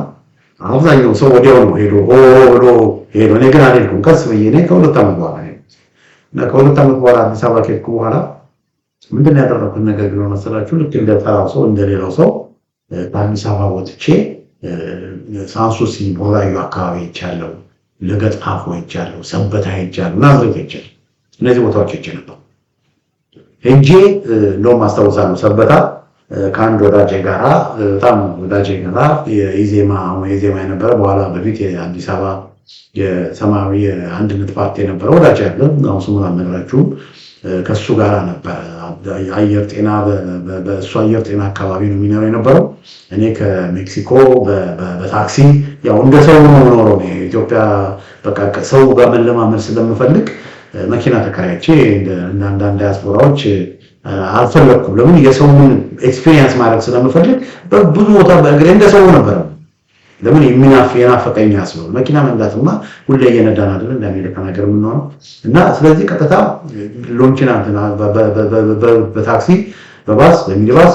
አብዛኛው ሰው ወዲያው ነው ሄዶ ሄዶ እኔ ግን አልሄድኩም። ቀስ ብዬ እኔ ከ2 ዓመት በኋላ እና ከ2 ዓመት በኋላ አዲስ አበባ ከሄድኩ በኋላ ምንድን ያደረኩት ነገር ቢኖር መሰላችሁ? ልክ እንደ ተራው ሰው እንደሌላው ሰው በአዲስ አበባ ወጥቼ ሳንሱሲ ቦራዩ አካባቢ ይቻለው፣ ለገጣፎ ይቻለው፣ ሰበታ ይቻለው፣ ናዝሬት ይቻለው እነዚህ ቦታዎች ይቻ ነበር እንጂ ነው ማስተዋወሳለሁ። ሰበታ ከአንድ ወዳጄ ጋራ በጣም ወዳጄ ጋራ የኢዜማ የነበረ በኋላ በፊት የአዲስ አበባ የሰማያዊ አንድነት ፓርቲ የነበረ ወዳጄ አለ። አሁን ስሙን አልነግራችሁም። ከሱ ጋር ነበር አየር ጤና በእሱ አየር ጤና አካባቢ ነው የሚኖረው የነበረው። እኔ ከሜክሲኮ በታክሲ ያው እንደ ሰው ነው የምኖረው። ኢትዮጵያ በቃ ሰው ጋር መለማመድ ስለምፈልግ መኪና ተከራይቼ እንደ አንዳንድ ዲያስፖራዎች አልፈለኩም። ለምን የሰውን ኤክስፒሪየንስ ማድረግ ስለምፈልግ በብዙ ቦታ በእግሬ እንደ ሰው ነበር። ለምን የናፈቀኝ ያስለው መኪና መንዳትማ ሁሌ እየነዳን አይደል እንደ አሜሪካ ነገር የምንሆነው እና ስለዚህ ቀጥታ ሎንቺና በታክሲ በባስ በሚኒባስ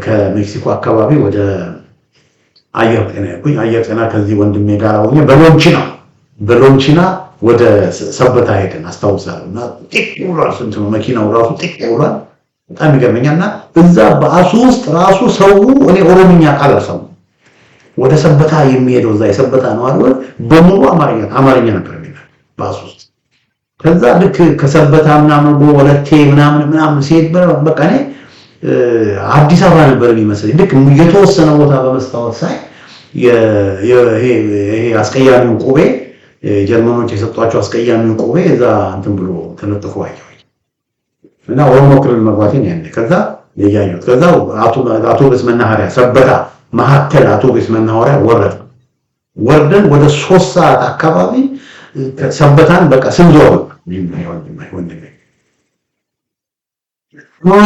ከሜክሲኮ አካባቢ ወደ አየር ጤና ያልኩኝ። አየር ጤና ከዚህ ወንድሜ ጋር ሆኜ በሎንቺና ወደ ሰበታ ሄደን አስታውሳለሁ። እና ጥቅ ብሏል ስንት ነው መኪናው ራሱ ጥቅ ብሏል። በጣም ይገርመኛልና እዛ በአሱ ውስጥ ራሱ ሰው እኔ ኦሮምኛ ቃል አልሰማም። ወደ ሰበታ የሚሄደው እዛ የሰበታ ነው አይደል በሙሉ አማርኛ ነበር የሚለው በአሱ ውስጥ። ከዛ ልክ ከሰበታ ምናምን ወለቴ ምናምን ሲሄድ በቃ እኔ አዲስ አበባ ነበር የሚመስለኝ። ልክ የተወሰነ ቦታ በመስታወት ሳይ ይሄ አስቀያሚው ቁቤ ጀርመኖች የሰጧቸው አስቀያሚው ቁቤ እዛ እንትን ብሎ ተለጥፎ አየሁ እና ኦሮሞ ክልል መግባቴን ያኔ ከዛ ያያዩት። ከዛ አውቶቡስ መናኸሪያ ሰበታ ማዕከል አውቶቡስ መናኸሪያ ወርደን ወደ 3 ሰዓት አካባቢ ሰበታን በቃ ስንዞር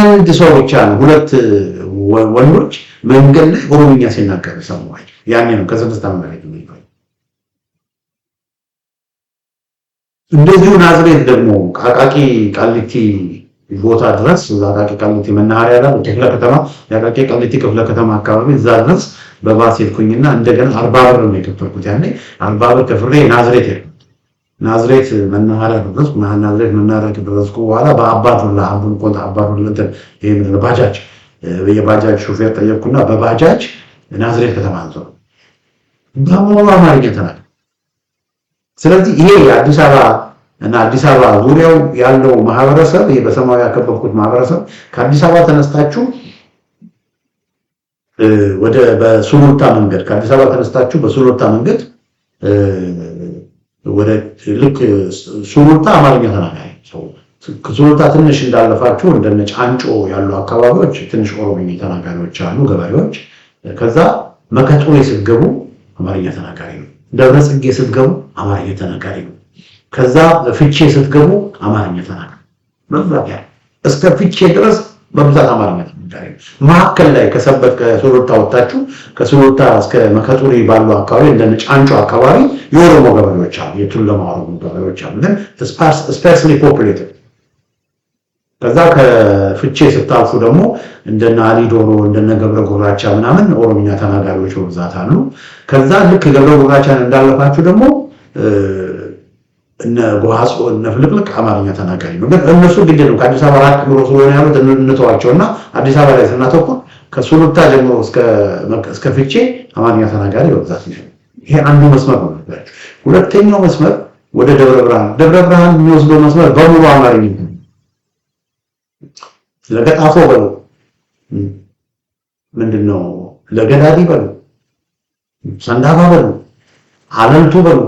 አንድ ሰው ብቻ ነው 2 ወንዶች መንገድ ላይ ኦሮምኛ ሲናገሩ ሰማሁኝ። ያኔ ነው ከ6 ዓመት በፊት ነው። እንደዚሁ ናዝሬት ደግሞ አቃቂ ቃሊቲ ቦታ ድረስ አቃቂ ቃሊቲ መናኸሪያ ላይ ክፍለ ከተማ ያቃቂ ቃሊቲ ክፍለ ከተማ አካባቢ እዛ ድረስ በባስ ሄድኩኝና እንደገና 40 ብር ነው የከፈልኩት። ያኔ 40 ብር ከፍሬ ናዝሬት መናኸሪያ ድረስ ናዝሬት መናኸሪያ ድረስኩ። በኋላ በአባዱላ ይሄን ባጃጅ የባጃጅ ሹፌር ጠየቅኩና በባጃጅ ናዝሬት ከተማ አንዞር በሙሉ አማርኛ ተናገረ። ስለዚህ ይሄ አዲስ አበባ እና አዲስ አበባ ዙሪያው ያለው ማህበረሰብ ይሄ በሰማያዊ ያከበብኩት ማህበረሰብ ከአዲስ አበባ ተነስታችሁ ወደ በሱሉልታ መንገድ ከአዲስ አበባ ተነስታችሁ በሱሉልታ መንገድ ወደ ልክ ሱሉልታ አማርኛ ተናጋሪ ሰው ከሱሉልታ ትንሽ እንዳለፋችሁ እንደነ ጫንጮ ያሉ አካባቢዎች ትንሽ ኦሮምኛ ተናጋሪዎች አሉ፣ ገበሬዎች። ከዛ መከጦሬ ስትገቡ አማርኛ ተናጋሪ ነው። ደብረ ጽጌ ስትገቡ አማርኛ ተናጋሪ ነው። ከዛ ፍቼ ስትገቡ አማርኛ ተናጋሪ በብዛት እስከ ፍቼ ድረስ በብዛት አማርኛ ተናጋሪ ነው። ማዕከል ላይ ከሰበት ከሱሉልታ ወጣችሁ ከሱሉልታ እስከ መከጦሬ ባሉ አካባቢ እንደነ ጫንጮ አካባቢ የኦሮሞ ገበሬዎች አሉ፣ የቱለማ ኦሮሞ ገበሬዎች አሉ፣ ግን ስፓርስሊ ፖፑሌትድ። ከዛ ከፍቼ ስታልፉ ደግሞ እንደነ አሊዶሮ እንደነ ገብረ ጉራቻ ምናምን ኦሮምኛ ተናጋሪዎች በብዛት አሉ። ከዛ ልክ ገብረ ጉራቻን እንዳለፋችሁ ደግሞ እነ ጎሃጽ እነ ፍልቅልቅ አማርኛ ተናጋሪ ነው። ግን እነሱ ግድ ነው ከአዲስ አበባ ራቅ ብሎ ስለሆነ ያሉት እንተዋቸውና አዲስ አበባ ላይ ስናተኩር ከሱሉልታ ጀምሮ እስከ ፍቼ አማርኛ ተናጋሪ በብዛት ነው። ይሄ አንዱ መስመር ነው። ሁለተኛው መስመር ወደ ደብረ ብርሃን የሚወስደው መስመር በሙሉ አማርኛ ነው። ለገጣፎ በሉ ምንድነው ለገዳዲ በሉ ሰንዳፋ በሉ አለንቱ በሉ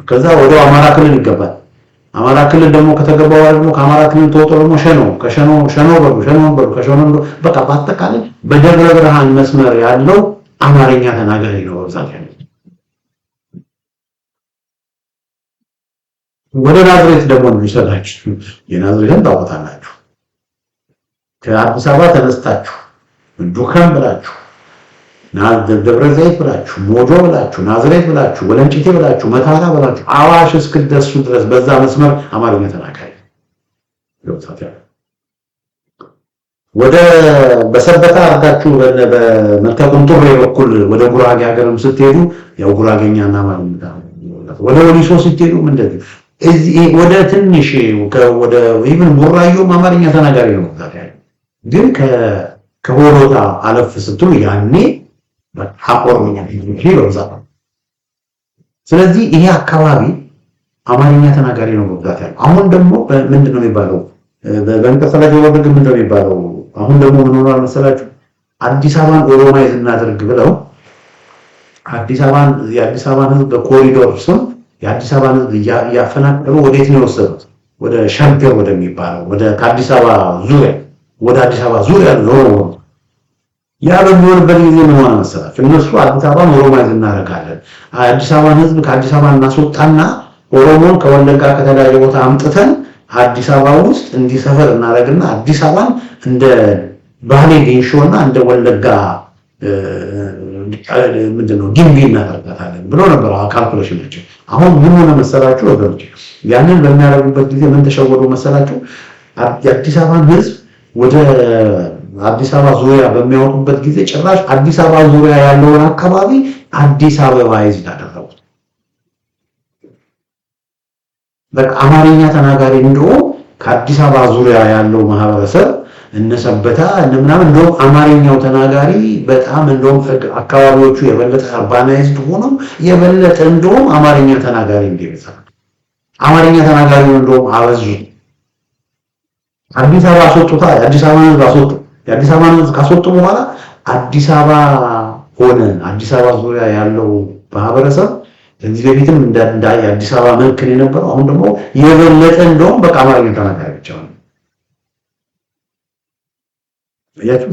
ከዛ ወደ አማራ ክልል ይገባል። አማራ ክልል ደግሞ ከተገባው ደግሞ ከአማራ ክልል ተወጥቶ ደግሞ ሸኖ በሉ በቃ በአጠቃላይ በደብረ ብርሃን መስመር ያለው አማርኛ ተናጋሪ ነው በብዛት ያለው። ወደ ናዝሬት ደግሞ ነው ይሰጣችሁ። የናዝሬትን ታውቁታላችሁ። ከአዲስ አበባ ተነስታችሁ ዱከም ብላችሁ ደብረ ዘይት ብላችሁ ሞጆ ብላችሁ ናዝሬት ብላችሁ ወለንጭቴ ብላችሁ መታራ ብላችሁ አዋሽ እስክትደርሱ ድረስ በዛ መስመር አማርኛ ተናጋሪ ነው። ወደ በሰበታ አርጋችሁ በመልካ ቁንጥሬ በኩል ወደ ጉራጌ ሀገርም ስትሄዱ ያው ጉራጌኛና አማርኛ ወደ ወሊሶ ስትሄዱ እንደዚህ እዚህ ወደ ትንሽ ወደ ኢቭን ቡራዩም አማርኛ ተናጋሪ ነው። ግን ከሆሮታ አለፍ ስትሉ ያኔ ኦሮምኛ ይበዛል። ስለዚህ ይሄ አካባቢ አማርኛ ተናጋሪ ነው በብዛት ያለው። አሁን ደግሞ ምንድነው የሚባለው በእንቀሳቃሽ ወርድ ምንድነው የሚባለው? አሁን ደግሞ ምን ሆኗል መሰላችሁ? አዲስ አበባን ኦሮማይዝ እናድርግ ብለው የአዲስ አበባን ህዝብ በኮሪዶር ስም የአዲስ አበባን ህዝብ ያፈናቀሉ ወዴት ነው የወሰዱት? ወደ ሸምፔር ወደሚባለው ወደ ከአዲስ አበባ ዙሪያ ወደ አዲስ አበባ ዙሪያ ነው። ያ በሚሆንበት ጊዜ ምን ሆነ መሰላችሁ? እነሱ አዲስ አበባን ኦሮማይዝ እናደርጋለን፣ አዲስ አበባን ህዝብ ከአዲስ አበባ እናስወጣና ኦሮሞን ከወለጋ ከተለያየ ቦታ አምጥተን አዲስ አበባ ውስጥ እንዲሰፈር እናደርግና አዲስ አበባን እንደ ባህሌ ዲንሾና እንደ ወለጋ ምንድነው ግንቢ እናደርጋታለን ብሎ ነበር ካልኩሌሽን ናቸው። አሁን ምን ሆነ መሰላችሁ ወገኖች? ያንን በሚያደርጉበት ጊዜ ምን ተሸወዱ መሰላችሁ? የአዲስ አበባን ህዝብ ወደ አዲስ አበባ ዙሪያ በሚያወጡበት ጊዜ ጭራሽ አዲስ አበባ ዙሪያ ያለውን አካባቢ አዲስ አበባ ይዝ ያደረጉት። በቃ አማርኛ ተናጋሪ እንደው ከአዲስ አበባ ዙሪያ ያለው ማህበረሰብ እነሰበታ እንደምናምን እንደው አማርኛው ተናጋሪ በጣም እንደው አካባቢዎቹ የበለጠ አርባናይዝድ ሆኖ የበለጠ እንደው አማርኛ ተናጋሪ እንዲበዛ አማርኛ ተናጋሪ እንደው አበዙ። አዲስ አበባ አስወጡታ አዲስ አበባ ነው አስወጡ። የአዲስ አበባ ነው ካስወጡ በኋላ አዲስ አበባ ሆነ አዲስ አበባ ዙሪያ ያለው ማህበረሰብ እዚህ በፊትም እንደ አዲስ አበባ መልክ የነበረው አሁን ደግሞ የበለጠ እንደው በቃ አማርኛ ተናጋሪ ብቻ ነው።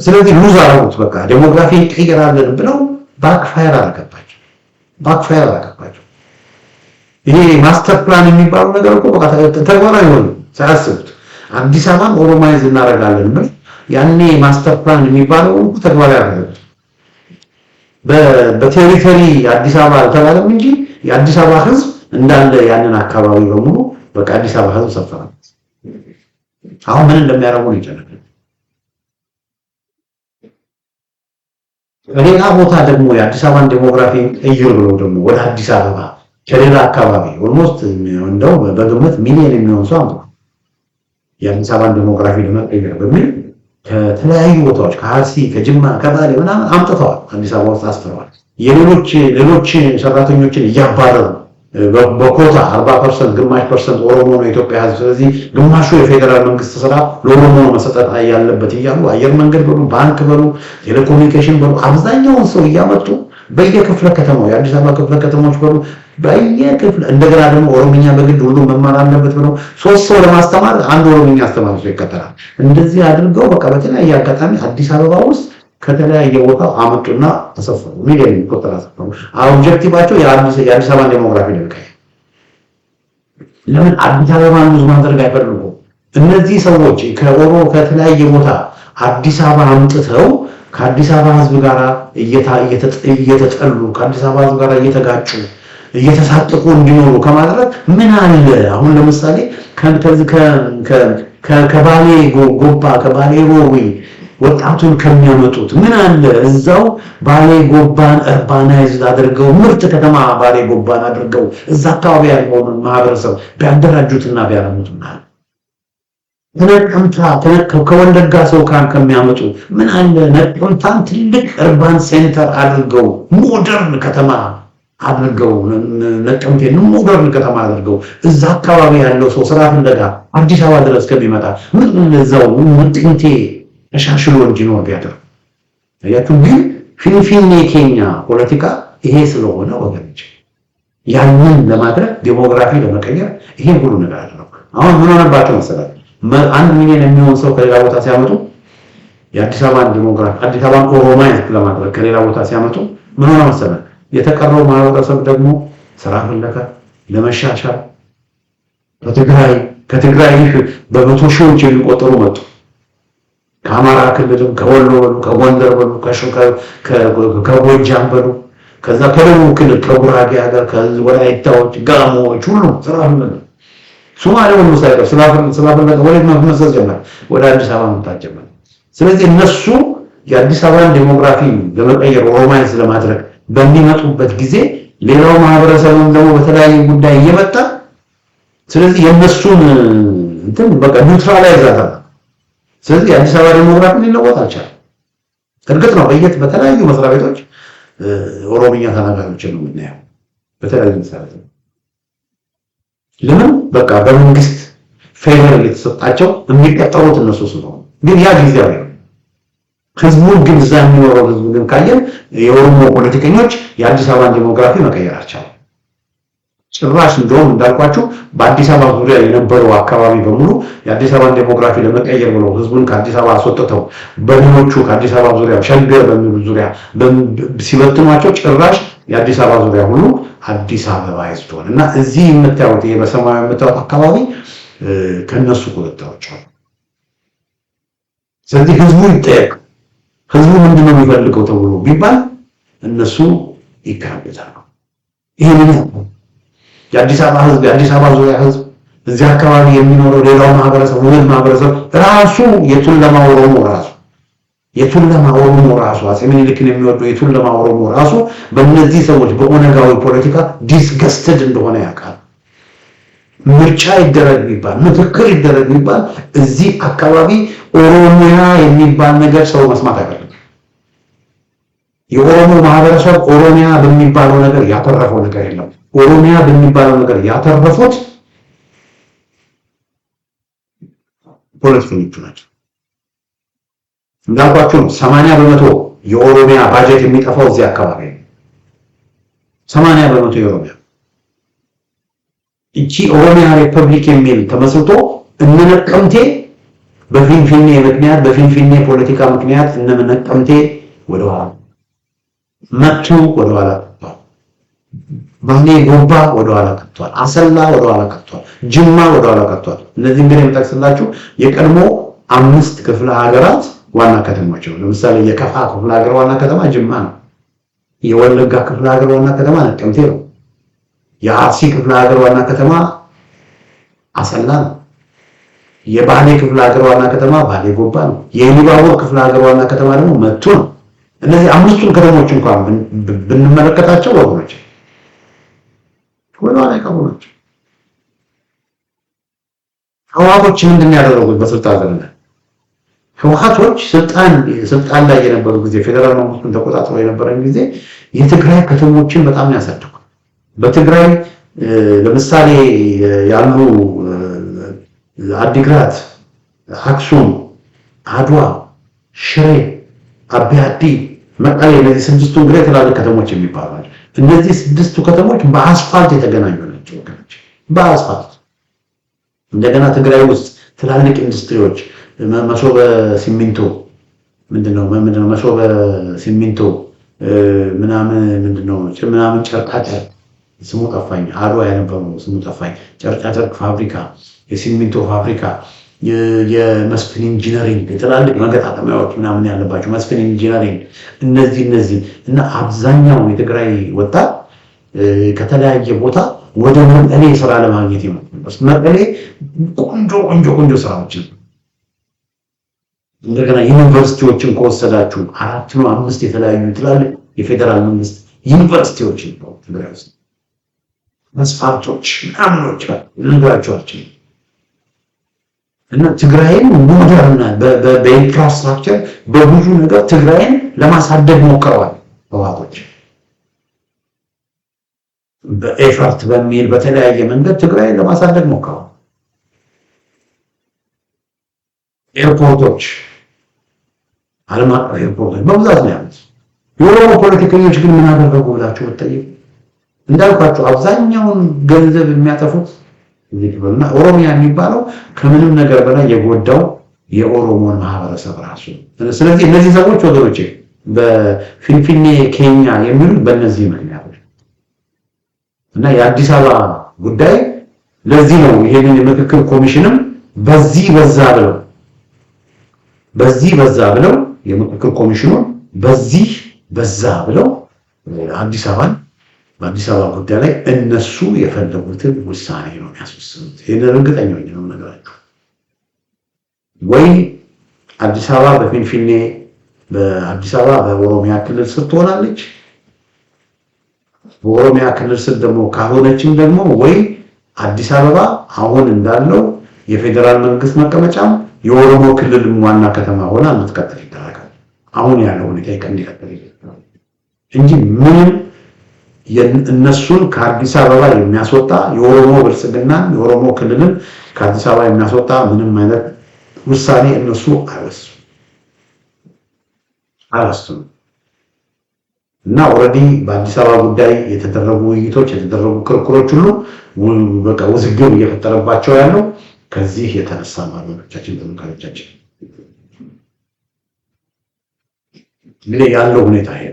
ስለዚህ ሉዝ አደረጉት። በቃ ዴሞግራፊ ይቀየራልን ብለው ባክፋየር አደረጋባቸው። ይሄ ማስተር ፕላን የሚባለው ነገር እኮ በቃ ተግባራዊ ሆነ ሳያስቡት አዲስ አበባን ኦሮማይዝ እናደርጋለን ብለው ያኔ ማስተር ፕላን የሚባለው ተግባራዊ አደረጉት። በቴሪቶሪ አዲስ አበባ አልተባለም እንጂ የአዲስ አበባ ህዝብ እንዳለ ያንን አካባቢ በሙሉ በቃ አዲስ አበባ ህዝብ ሰፈረ። አሁን ምን እንደሚያደርጉ ነው ይጨነቃል። ሌላ ቦታ ደግሞ የአዲስ አበባን ዴሞግራፊ ቀይር ብለው ደግሞ ወደ አዲስ አበባ ከሌላ አካባቢ ኦልሞስት እንደው በግምት ሚሊዮን የሚሆን ሰው አምጥተው የአዲስ አበባን ዴሞግራፊ ለመቀየር በሚል ከተለያዩ ቦታዎች ከአርሲ ከጅማ ከባሌ ምናምን አምጥተዋል። አዲስ አበባ ውስጥ አስፍረዋል። ሌሎች ሰራተኞችን እያባረሩ በኮታ 40% ግማሽ ፐርሰንት ኦሮሞ ነው የኢትዮጵያ ህዝብ። ስለዚህ ግማሹ የፌደራል መንግስት ስራ ለኦሮሞ መሰጠት ያለበት እያሉ አየር መንገድ በሉ ባንክ በሉ ቴሌኮሙኒኬሽን በሉ አብዛኛውን ሰው እያመጡ በየክፍለ ከተማው የአዲስ አበባ ክፍለ ከተሞች በሉ በየክፍለ እንደገና ደግሞ ኦሮምኛ በግድ ሁሉ መማር አለበት ብለው 3 ሰው ለማስተማር አንድ ኦሮምኛ አስተማሪ ሰው ይቀጥራል። እንደዚህ አድርገው በቃ በተለያየ አጋጣሚ አዲስ አበባ ውስጥ ከተለያየ ቦታ አመጡና ተሰፈሩ። ሚሊዮን ቁጥር አሰፈሩ። ኦብጀክቲቫቸው የአዲስ አበባ ዴሞግራፊ ነው። ለምን አዲስ አበባን ብዙ ማድረግ አይፈልጉም? እነዚህ ሰዎች ከተለያየ ቦታ አዲስ አበባ አምጥተው ከአዲስ አበባ ህዝብ ጋር እየተጠሉ ከአዲስ አበባ ህዝብ ጋር እየተጋጩ እየተሳጠቁ እንዲኖሩ ከማድረግ ምን አለ አሁን ለምሳሌ ከባሌ ጎባ ከባሌ ሮዊ ወጣቱን ከሚያመጡት ምን አለ እዛው ባሌ ጎባን አርባናይዝድ አድርገው ምርጥ ከተማ ባሌ ጎባን አድርገው እዛ አካባቢ ያለውን ማህበረሰብ ቢያደራጁትና ቢያለሙትና ከወለጋ ሰው ከሚያመጡ ምን አለ ነቀምታን ትልቅ አርባን ሴንተር አድርገው ሞደርን ከተማ አድርገው ነቀምቴን ሞደርን ከተማ አድርገው እዛ አካባቢ ያለው ሰው ስራ ፍለጋ አዲስ አበባ ድረስ ከሚመጣ ምን ለዛው ምጥንቴ ተሻሽሎ እንዲኖር ቢያደርግ ያቱን ግን ፊንፊኔ ኬኛ ፖለቲካ ይሄ ስለሆነ ወገኖች ያንን ለማድረግ ዴሞግራፊ ለመቀየር ይሄ ሁሉ ነገር አለው። አሁን ምን ሆነባቸው መሰለህ? 1 ሚሊዮን የሚሆን ሰው ከሌላ ቦታ ሲያመጡ የአዲስ አበባን ዴሞግራፊ አዲስ አበባን ኦሮማይዝ ለማድረግ ከሌላ ቦታ ሲያመጡ ምን ሆነ መሰለህ? የተቀረው ማህበረሰብ ደግሞ ስራ ፍለጋ ለመሻሻል ከትግራይ በመቶ ሺዎች የሚቆጠሩ መጡ። ከአማራ ክልልም ከወሎ በሉ ከጎንደር በሉ ከጎጃም በሉ ከዛ ከደቡብ ክልል ከጉራጌ ሀገር ከወላይታዎች ጋሞዎች ሁሉ ስራ ፍለጋ ሶማሌው ሁሉ ሳይቀር ስራ ፍለጋ ወደ መመሰስ ጀመረ፣ ወደ አዲስ አበባ መምጣት ጀመረ። ስለዚህ እነሱ የአዲስ አበባን ዴሞግራፊ ለመቀየር ኦሮማይዝ ለማድረግ በሚመጡበት ጊዜ ሌላው ማህበረሰብም ደግሞ በተለያየ ጉዳይ እየመጣ ስለዚህ የነሱን እንትን በቃ ኒውትራላይዝ አደረገ። ስለዚህ የአዲስ አበባ ዴሞግራፊ ሊለወጥ አልቻለም። እርግጥ ነው በተለያዩ መስሪያ ቤቶች ኦሮምኛ ተናጋሪዎችን ነው የምናየው በተለያዩ መስሪያ ቤቶች። ለምን በቃ በመንግስት ፌቨር የተሰጣቸው የሚቀጠሩት እነሱ ስለሆኑ፣ ግን ያ ጊዜያዊ ነው። ህዝቡን ግን እዛ የሚኖረው ህዝቡ ግን ካየን የኦሮሞ ፖለቲከኞች የአዲስ አበባን ዴሞግራፊ መቀየር አልቻሉም። ጭራሽ እንደውም እንዳልኳችሁ በአዲስ አበባ ዙሪያ የነበረው አካባቢ በሙሉ የአዲስ አበባን ዴሞግራፊ ለመቀየር ብለው ህዝቡን ከአዲስ አበባ አስወጥተው በሌሎቹ ከአዲስ አበባ ዙሪያ ሸንገር በሚሉ ዙሪያ ሲበትኗቸው ጭራሽ የአዲስ አበባ ዙሪያ ሁሉ አዲስ አበባ ይዝቷል። እና እዚህ የምታዩት ይሄ በሰማያዊ የምታዩት አካባቢ ከነሱ ቁጥጥሮች አሉ። ስለዚህ ህዝቡ ይጠየቅ፣ ህዝቡ ምንድነው የሚፈልገው ተብሎ ቢባል እነሱ ይካበታሉ። ይሄንን የአዲስ አበባ ህዝብ የአዲስ አበባ ዙሪያ ህዝብ እዚህ አካባቢ የሚኖረው ሌላው ማህበረሰብ ራሱ የቱለማ ኦሮሞ ራሱ አፄ ምኒልክን የሚወደው የቱለማ ኦሮሞ ራሱ በእነዚህ ሰዎች በኦነጋዊ ፖለቲካ ዲስገስትድ እንደሆነ ያውቃል። ምርጫ ይደረግ ቢባል ምክክር ይደረግ ቢባል እዚህ አካባቢ ኦሮሚያ የሚባል ነገር ሰው መስማት አይፈልግም። የኦሮሞ ማህበረሰብ ኦሮሚያ በሚባለው ነገር ያተረፈው ነገር የለም። ኦሮሚያ በሚባለው ነገር ያተረፉት ፖለቲከኞቹ ናቸው። እንዳልኳችሁ 80% የኦሮሚያ ባጀት የሚጠፋው እዚህ አካባቢ ነው። 80% የኦሮሚያ እቺ ኦሮሚያ ሪፐብሊክ የሚል ተመስርቶ እነነቀምቴ በፊንፊኔ ምክንያት በፊንፊኔ ፖለቲካ ምክንያት እነነቀምቴ ወደኋላ መቱ፣ ወደኋላ ቀርቷል። ባሌ ጎባ ወደኋላ ቀርቷል። አሰላ ወደኋላ ቀርቷል። ጅማ ወደኋላ ቀርቷል። እነዚህ እንግዲህ የምጠቅስላችሁ የቀድሞ 5 ክፍለ ሀገራት ዋና ከተሞች ነው። ለምሳሌ የከፋ ክፍለ ሀገር ዋና ከተማ ጅማ ነው። የወለጋ ክፍለ ሀገር ዋና ከተማ ነቀምቴ ነው። የአርሲ ክፍለ ሀገር ዋና ከተማ አሰላ ነው። የባሌ ክፍለ ሀገር ዋና ከተማ ባሌ ጎባ ነው። የኢሉባቡር ክፍለ ሀገር ዋና ከተማ ደግሞ መቱ ነው። እነዚህ 5ቱን ከተሞች እንኳን ብንመለከታቸው ወገኖች ወደኋላ የቀሩ ናቸው። ህወሓቶች ምንድን ነው ያደረጉት? በስልጣን ዘመን ህወሓቶች ስልጣን ላይ የነበሩ ጊዜ ፌደራል መንግስቱን ተቆጣጥረው የነበረን ጊዜ የትግራይ ከተሞችን በጣም ያሳድጉ። በትግራይ ለምሳሌ ያሉ አዲግራት፣ አክሱም፣ አድዋ፣ ሽሬ፣ አቢያዲ፣ መቀሌ እነዚህ 6ቱ እንግዲህ ትላልቅ ከተሞች የሚባሉ ናቸው። እነዚህ 6ቱ ከተሞች በአስፋልት የተገናኙ ናቸው ወገኖች፣ በአስፋልት። እንደገና ትግራይ ውስጥ ትላልቅ ኢንዱስትሪዎች መሶበ ሲሚንቶ ምንድነው መሶበ ሲሚንቶ ምናምን ጨርቃጨርቅ ስሙ ጠፋኝ፣ አድዋ የነበረው ስሙ ጠፋኝ። ጨርቃጨርቅ ፋብሪካ፣ የሲሚንቶ ፋብሪካ፣ የመስፍን ኢንጂነሪንግ ትላልቅ መገጣጠሚያዎች ምናምን ያለባቸው መስፍን ኢንጂነሪንግ እነዚህ እና አብዛኛው የትግራይ ወጣት ከተለያየ ቦታ ወደ መቀሌ ስራ ለማግኘት ይመጣል። መቀሌ ቆንጆ ስራዎች እንደገና ዩኒቨርሲቲዎችን ከወሰዳችሁ 4 ነው 5 የተለያዩ ትላልቅ የፌደራል መንግስት ዩኒቨርሲቲዎችን ነው ትግራይ ውስጥ መስፋቶች ምናምኖች ልንገራችኋቸው እና ትግራይን ሞደርን በኢንፍራስትራክቸር በብዙ ነገር ትግራይን ለማሳደግ ሞክረዋል ህወሓቶች በኤፈርት በሚል በተለያየ መንገድ ትግራይን ለማሳደግ ሞክረዋል። ኤርፖርቶች ዓለም አቀፍ ኤርፖርቶች በብዛት ነው ያሉት። የኦሮሞ ፖለቲከኞች ግን ምን አደረጉ ብላችሁ ብትጠይቁ እንዳልኳችሁ አብዛኛውን ገንዘብ የሚያጠፉት እና ኦሮሚያ የሚባለው ከምንም ነገር በላይ የጎዳው የኦሮሞን ማህበረሰብ ራሱ። ስለዚህ እነዚህ ሰዎች ወገኖቼ በፊንፊኔ ኬኛ የሚሉት በእነዚህ ምክንያቶች እና የአዲስ አበባ ጉዳይ ለዚህ ነው ይሄንን የምክክር ኮሚሽንም በዚህ በዛ ብለው የምክክር ኮሚሽኑ በዚህ በዛ ብለው አዲስ አበባን በአዲስ አበባ ጉዳይ ላይ እነሱ የፈለጉትን ውሳኔ ነው የሚያስወስኑት። ይሄንን እርግጠኛ ነው ነገራቸው። ወይ አዲስ አበባ በፊንፊኔ በአዲስ አበባ በኦሮሚያ ክልል ስር ትሆናለች። በኦሮሚያ ክልል ስር ደግሞ ካልሆነችም ደግሞ ወይ አዲስ አበባ አሁን እንዳለው የፌደራል መንግስት መቀመጫም የኦሮሞ ክልል ዋና ከተማ ሆና እንድትቀጥል ይደረጋል። አሁን ያለው ሁኔታ እንዲቀጥል ይደረጋል እንጂ ምንም እነሱን ከአዲስ አበባ የሚያስወጣ የኦሮሞ ብልጽግና የኦሮሞ ክልልን ከአዲስ አበባ የሚያስወጣ ምንም አይነት ውሳኔ እነሱ አይወስኑም። እና ኦልሬዲ በአዲስ አበባ ጉዳይ የተደረጉ ውይይቶች የተደረጉ ክርክሮች ሁሉ በቃ ውዝግብ እየፈጠረባቸው ያለው ከዚህ የተነሳ ማለቶቻችን ተመካሮቻችን እንግዲህ ያለው ሁኔታ ይሄ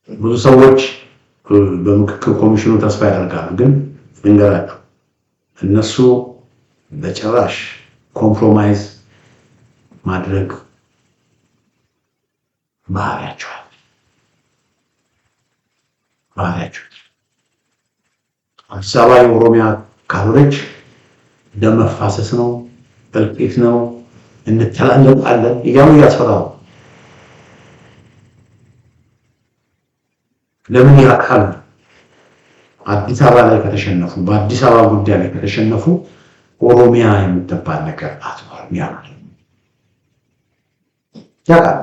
ብዙ ሰዎች በምክክር ኮሚሽኑ ተስፋ ያደርጋሉ። ግን እንገራቸው እነሱ በጭራሽ ኮምፕሮማይዝ ማድረግ ባህሪያቸው አዲስ አበባ የኦሮሚያ ካልሆነች ደም መፋሰስ ነው፣ እልቂት ነው፣ እንተላለቃለን እያሉ ያስፈራሩ። ለምን ያካል አዲስ አበባ ላይ ከተሸነፉ በአዲስ አበባ ጉዳይ ላይ ከተሸነፉ ኦሮሚያ የምትባል ነገር አትኖርም ያሉት ያቃል።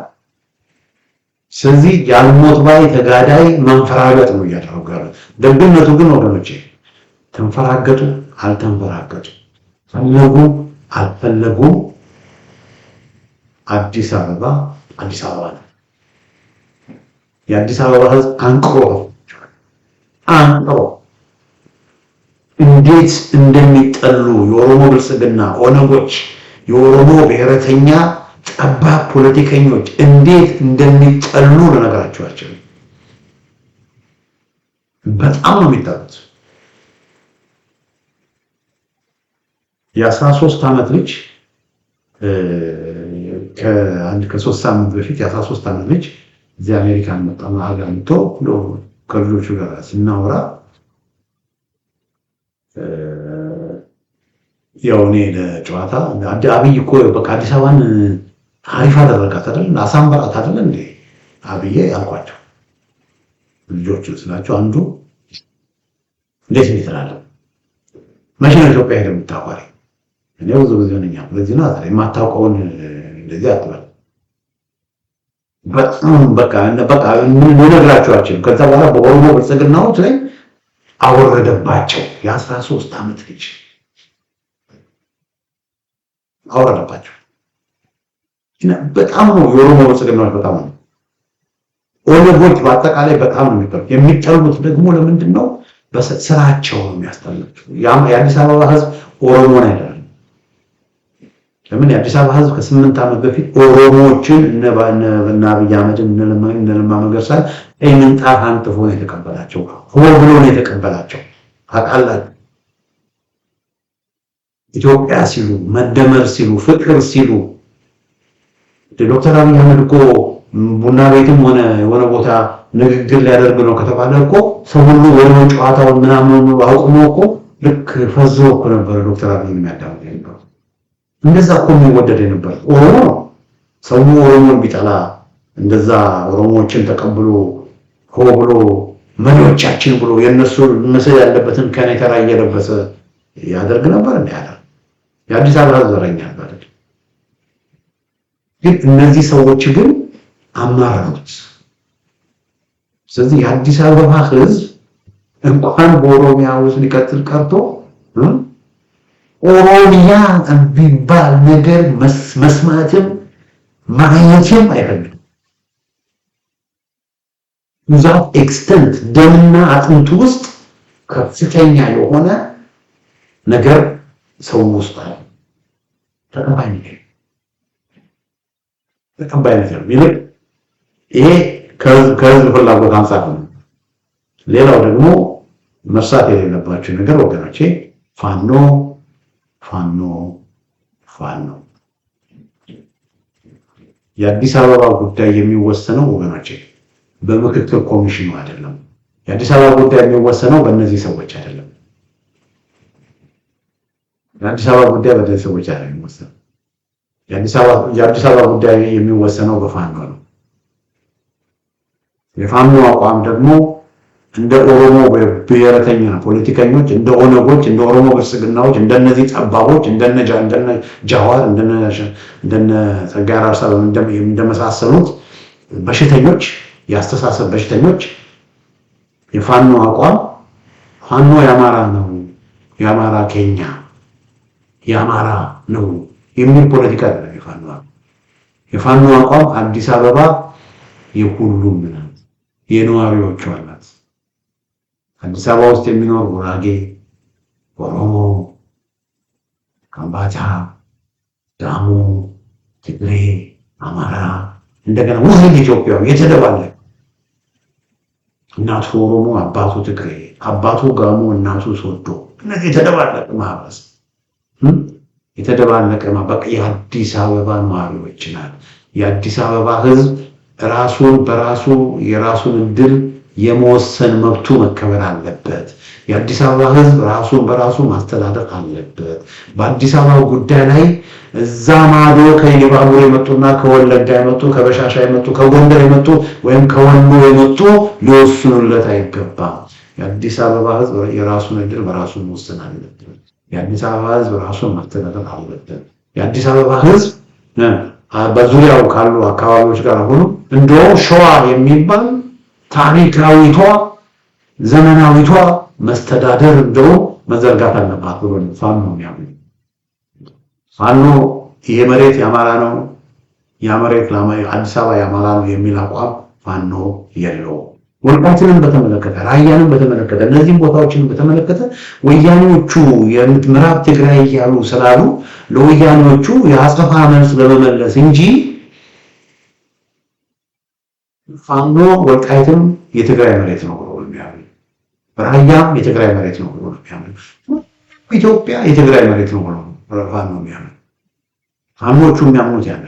ስለዚህ ያልሞት ባይ ተጋዳይ መንፈራገጥ ነው እያደረጉ ያሉት። ደግነቱ ግን ወገኖቼ ተንፈራገጡ አልተንፈራገጡ ፈለጉ አልፈለጉ አዲስ አበባ ነው። የአዲስ አበባ ህዝብ አንቅሮ እንዴት እንደሚጠሉ የኦሮሞ ብልጽግና ኦነጎች የኦሮሞ ብሔረተኛ ጠባብ ፖለቲከኞች እንዴት እንደሚጠሉ ለነገራቸው አይችልም። በጣም ነው የሚጠሉት። የ13 ዓመት ልጅ ከ3 ሳምንት በፊት የ13 ዓመት ልጅ እዚህ አሜሪካን መጣ ሀገር መጥቶ ከልጆቹ ጋር ስናወራ ያው እኔ ለጨዋታ አብይ እኮ በቃ አዲስ አበባን አሪፍ አደረጋት አይደል አሳምራት አይደል እንዴ አብዬ አልኳቸው። ልጆቹ ስላቸው አንዱ እንዴት ይተላል መቼ ነው ኢትዮጵያ ሄደው የምታዋሪ? እኔ ብዙ ጊዜ ነኝ ለዚህ ነው አይደል የማታውቀውን እንደዚህ አትበል በቃ ምን ነግራቸዋችን። ከዛ በኋላ በኦሮሞ ብልጽግናዎች ላይ አወረደባቸው። የ13 ዓመት ልጅ አወረደባቸው። በጣም ነው የኦሮሞ ብልጽግናዎች በጣም ነው ኦነጎች በአጠቃላይ በጣም ነው የሚጠሉት። ደግሞ ለምንድን ነው? በስራቸው ነው የሚያስጠሉት። የአዲስ አበባ ህዝብ ኦሮሞን አይደለም። ለምን የአዲስ አበባ ህዝብ ከ8 ዓመት በፊት ኦሮሞዎችን እነ አብይ አህመድን እነ ለማ መገርሳን ምንጣፍ አንጥፎ ነው የተቀበላቸው። ሆ ብሎ ነው የተቀበላቸው። ታውቃላችሁ ኢትዮጵያ ሲሉ መደመር ሲሉ ፍቅር ሲሉ ዶክተር አብይ አህመድ እኮ ቡና ቤትም ሆነ የሆነ ቦታ ንግግር ሊያደርግ ነው ከተባለ እኮ ሰው ሁሉ ወደ ጨዋታውን ምናምን አውቆ እኮ ልክ ፈዞ እኮ ነበር ዶክተር አብይ የሚያዳምጥ ነበር። እንደዛ እኮ የሚወደድ ነበር ኦሮሞ ነው። ሰው ኦሮሞን ቢጠላ እንደዛ ኦሮሞዎችን ተቀብሎ ሆ ብሎ መሪዎቻችን ብሎ የነሱ ምስል ያለበትን ከነተራ እየለበሰ ያደርግ ነበር እንዴ? ያለ የአዲስ አበባ ዘረኛ ነበር። ግን እነዚህ ሰዎች ግን አማራሩት። ስለዚህ የአዲስ አበባ ህዝብ እንኳን በኦሮሚያ ውስጥ ሊቀጥል ቀርቶ ኦሮሚያ ቢባል ነገር መስማትም ማየትም አይፈልግም። ዛት ኤክስተንት ደምና አጥንቱ ውስጥ ከፍተኛ የሆነ ነገር ሰው ውስጥ አለ። ተቀባይነት ነው። ይሄ ከህዝብ ፍላጎት አንጻር ነው። ሌላው ደግሞ መርሳት የሌለባቸው ነገር ወገኖቼ ፋኖ የአዲስ አበባ ጉዳይ የሚወሰነው ወገኖቼ በምክክር ኮሚሽኑ አይደለም። የአዲስ አበባ ጉዳይ የሚወሰነው በእነዚህ ሰዎች አይደለም። የአዲስ አበባ ጉዳይ በእነዚህ ሰዎች አይደለም የሚወሰነው። የአዲስ አበባ ጉዳይ የሚወሰነው በፋኖ ነው። የፋኖ አቋም ደግሞ እንደ ኦሮሞ ብሔረተኛ ፖለቲከኞች፣ እንደ ኦነጎች፣ እንደ ኦሮሞ ብልጽግናዎች፣ እንደነዚህ ጠባቦች፣ እንደነ ጃዋር፣ እንደነ ጸጋዬ አራርሳ እንደመሳሰሉት በሽተኞች፣ የአስተሳሰብ በሽተኞች የፋኖ አቋም ፋኖ የአማራ ነው፣ የአማራ ኬኛ የአማራ ነው የሚል ፖለቲካ አይደለም። የፋኖ አቋም አዲስ አበባ የሁሉም ናት፣ የነዋሪዎቿ ናት። አዲስ አበባ ውስጥ የሚኖር ጉራጌ፣ ኦሮሞ፣ ከምባታ፣ ጋሞ፣ ትግሬ፣ አማራ እንደገና ሙስሊም ኢትዮጵያዊ የተደባለቀ እናቱ ኦሮሞ፣ አባቱ ትግሬ፣ አባቱ ጋሞ፣ እናቱ ሶዶ እነዚህ የተደባለቀ ማህበረሰብ የተደባለቀ በቃ የአዲስ አበባ ነዋሪዎች ናት። የአዲስ አበባ ህዝብ ራሱን በራሱ የራሱን እድል የመወሰን መብቱ መከበር አለበት። የአዲስ አበባ ህዝብ ራሱን በራሱ ማስተዳደር አለበት። በአዲስ አበባ ጉዳይ ላይ እዛ ማዶ ከኢሉባቡር የመጡና ከወለጋ የመጡ ከበሻሻ የመጡ ከጎንደር የመጡ ወይም ከወሎ የመጡ ሊወስኑለት አይገባም። የአዲስ አበባ ህዝብ የራሱን እድል በራሱ መወሰን አለበት። የአዲስ አበባ ህዝብ ራሱን ማስተዳደር አለበት። የአዲስ አበባ ህዝብ በዙሪያው ካሉ አካባቢዎች ጋር ሆኖ እንደው ሸዋ የሚባል ታሪካዊቷ ዘመናዊቷ መስተዳደር እንደው መዘርጋት አለባት ብሎ ፋኖ የሚያምኑ ፋኖ ይሄ መሬት የአማራ ነው፣ ያ መሬት አዲስ አበባ የአማራ ነው የሚል አቋም ፋኖ የለውም። ወልቃይትንም በተመለከተ ራያንም በተመለከተ እነዚህም ቦታዎችን በተመለከተ ወያኔዎቹ የምዕራብ ትግራይ እያሉ ስላሉ ለወያኔዎቹ የአጸፋ መልስ ለመመለስ እንጂ ፋኖ ወልቃይትም የትግራይ መሬት ነው ብሎ የሚያምኑ ራያም የትግራይ መሬት ነው ብሎ የሚያምኑ ኢትዮጵያ የትግራይ መሬት ነው ብሎ ፋኖ የሚያምኑ ፋኖቹ የሚያምኑት ያለ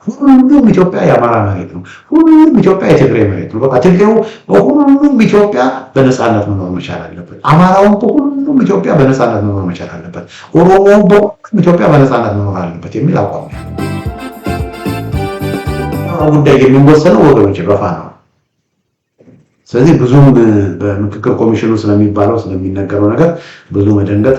ሁሉም ኢትዮጵያ የአማራ መሬት ነው፣ ሁሉም ኢትዮጵያ የትግራይ መሬት ነው። በቃ ትግሬው በሁሉም ኢትዮጵያ በነፃነት መኖር መቻል አለበት። አማራውም በሁሉም ኢትዮጵያ በነፃነት መኖር መቻል አለበት። ኦሮሞውም በሁሉም ኢትዮጵያ በነፃነት መኖር አለበት የሚል አቋም ነው። ጉዳይ የሚወሰነው ወገኖች በፋኖ ነው። ስለዚህ ብዙም በምክክር ኮሚሽኑ ስለሚባለው ስለሚነገረው ነገር ብዙ መደንገጥ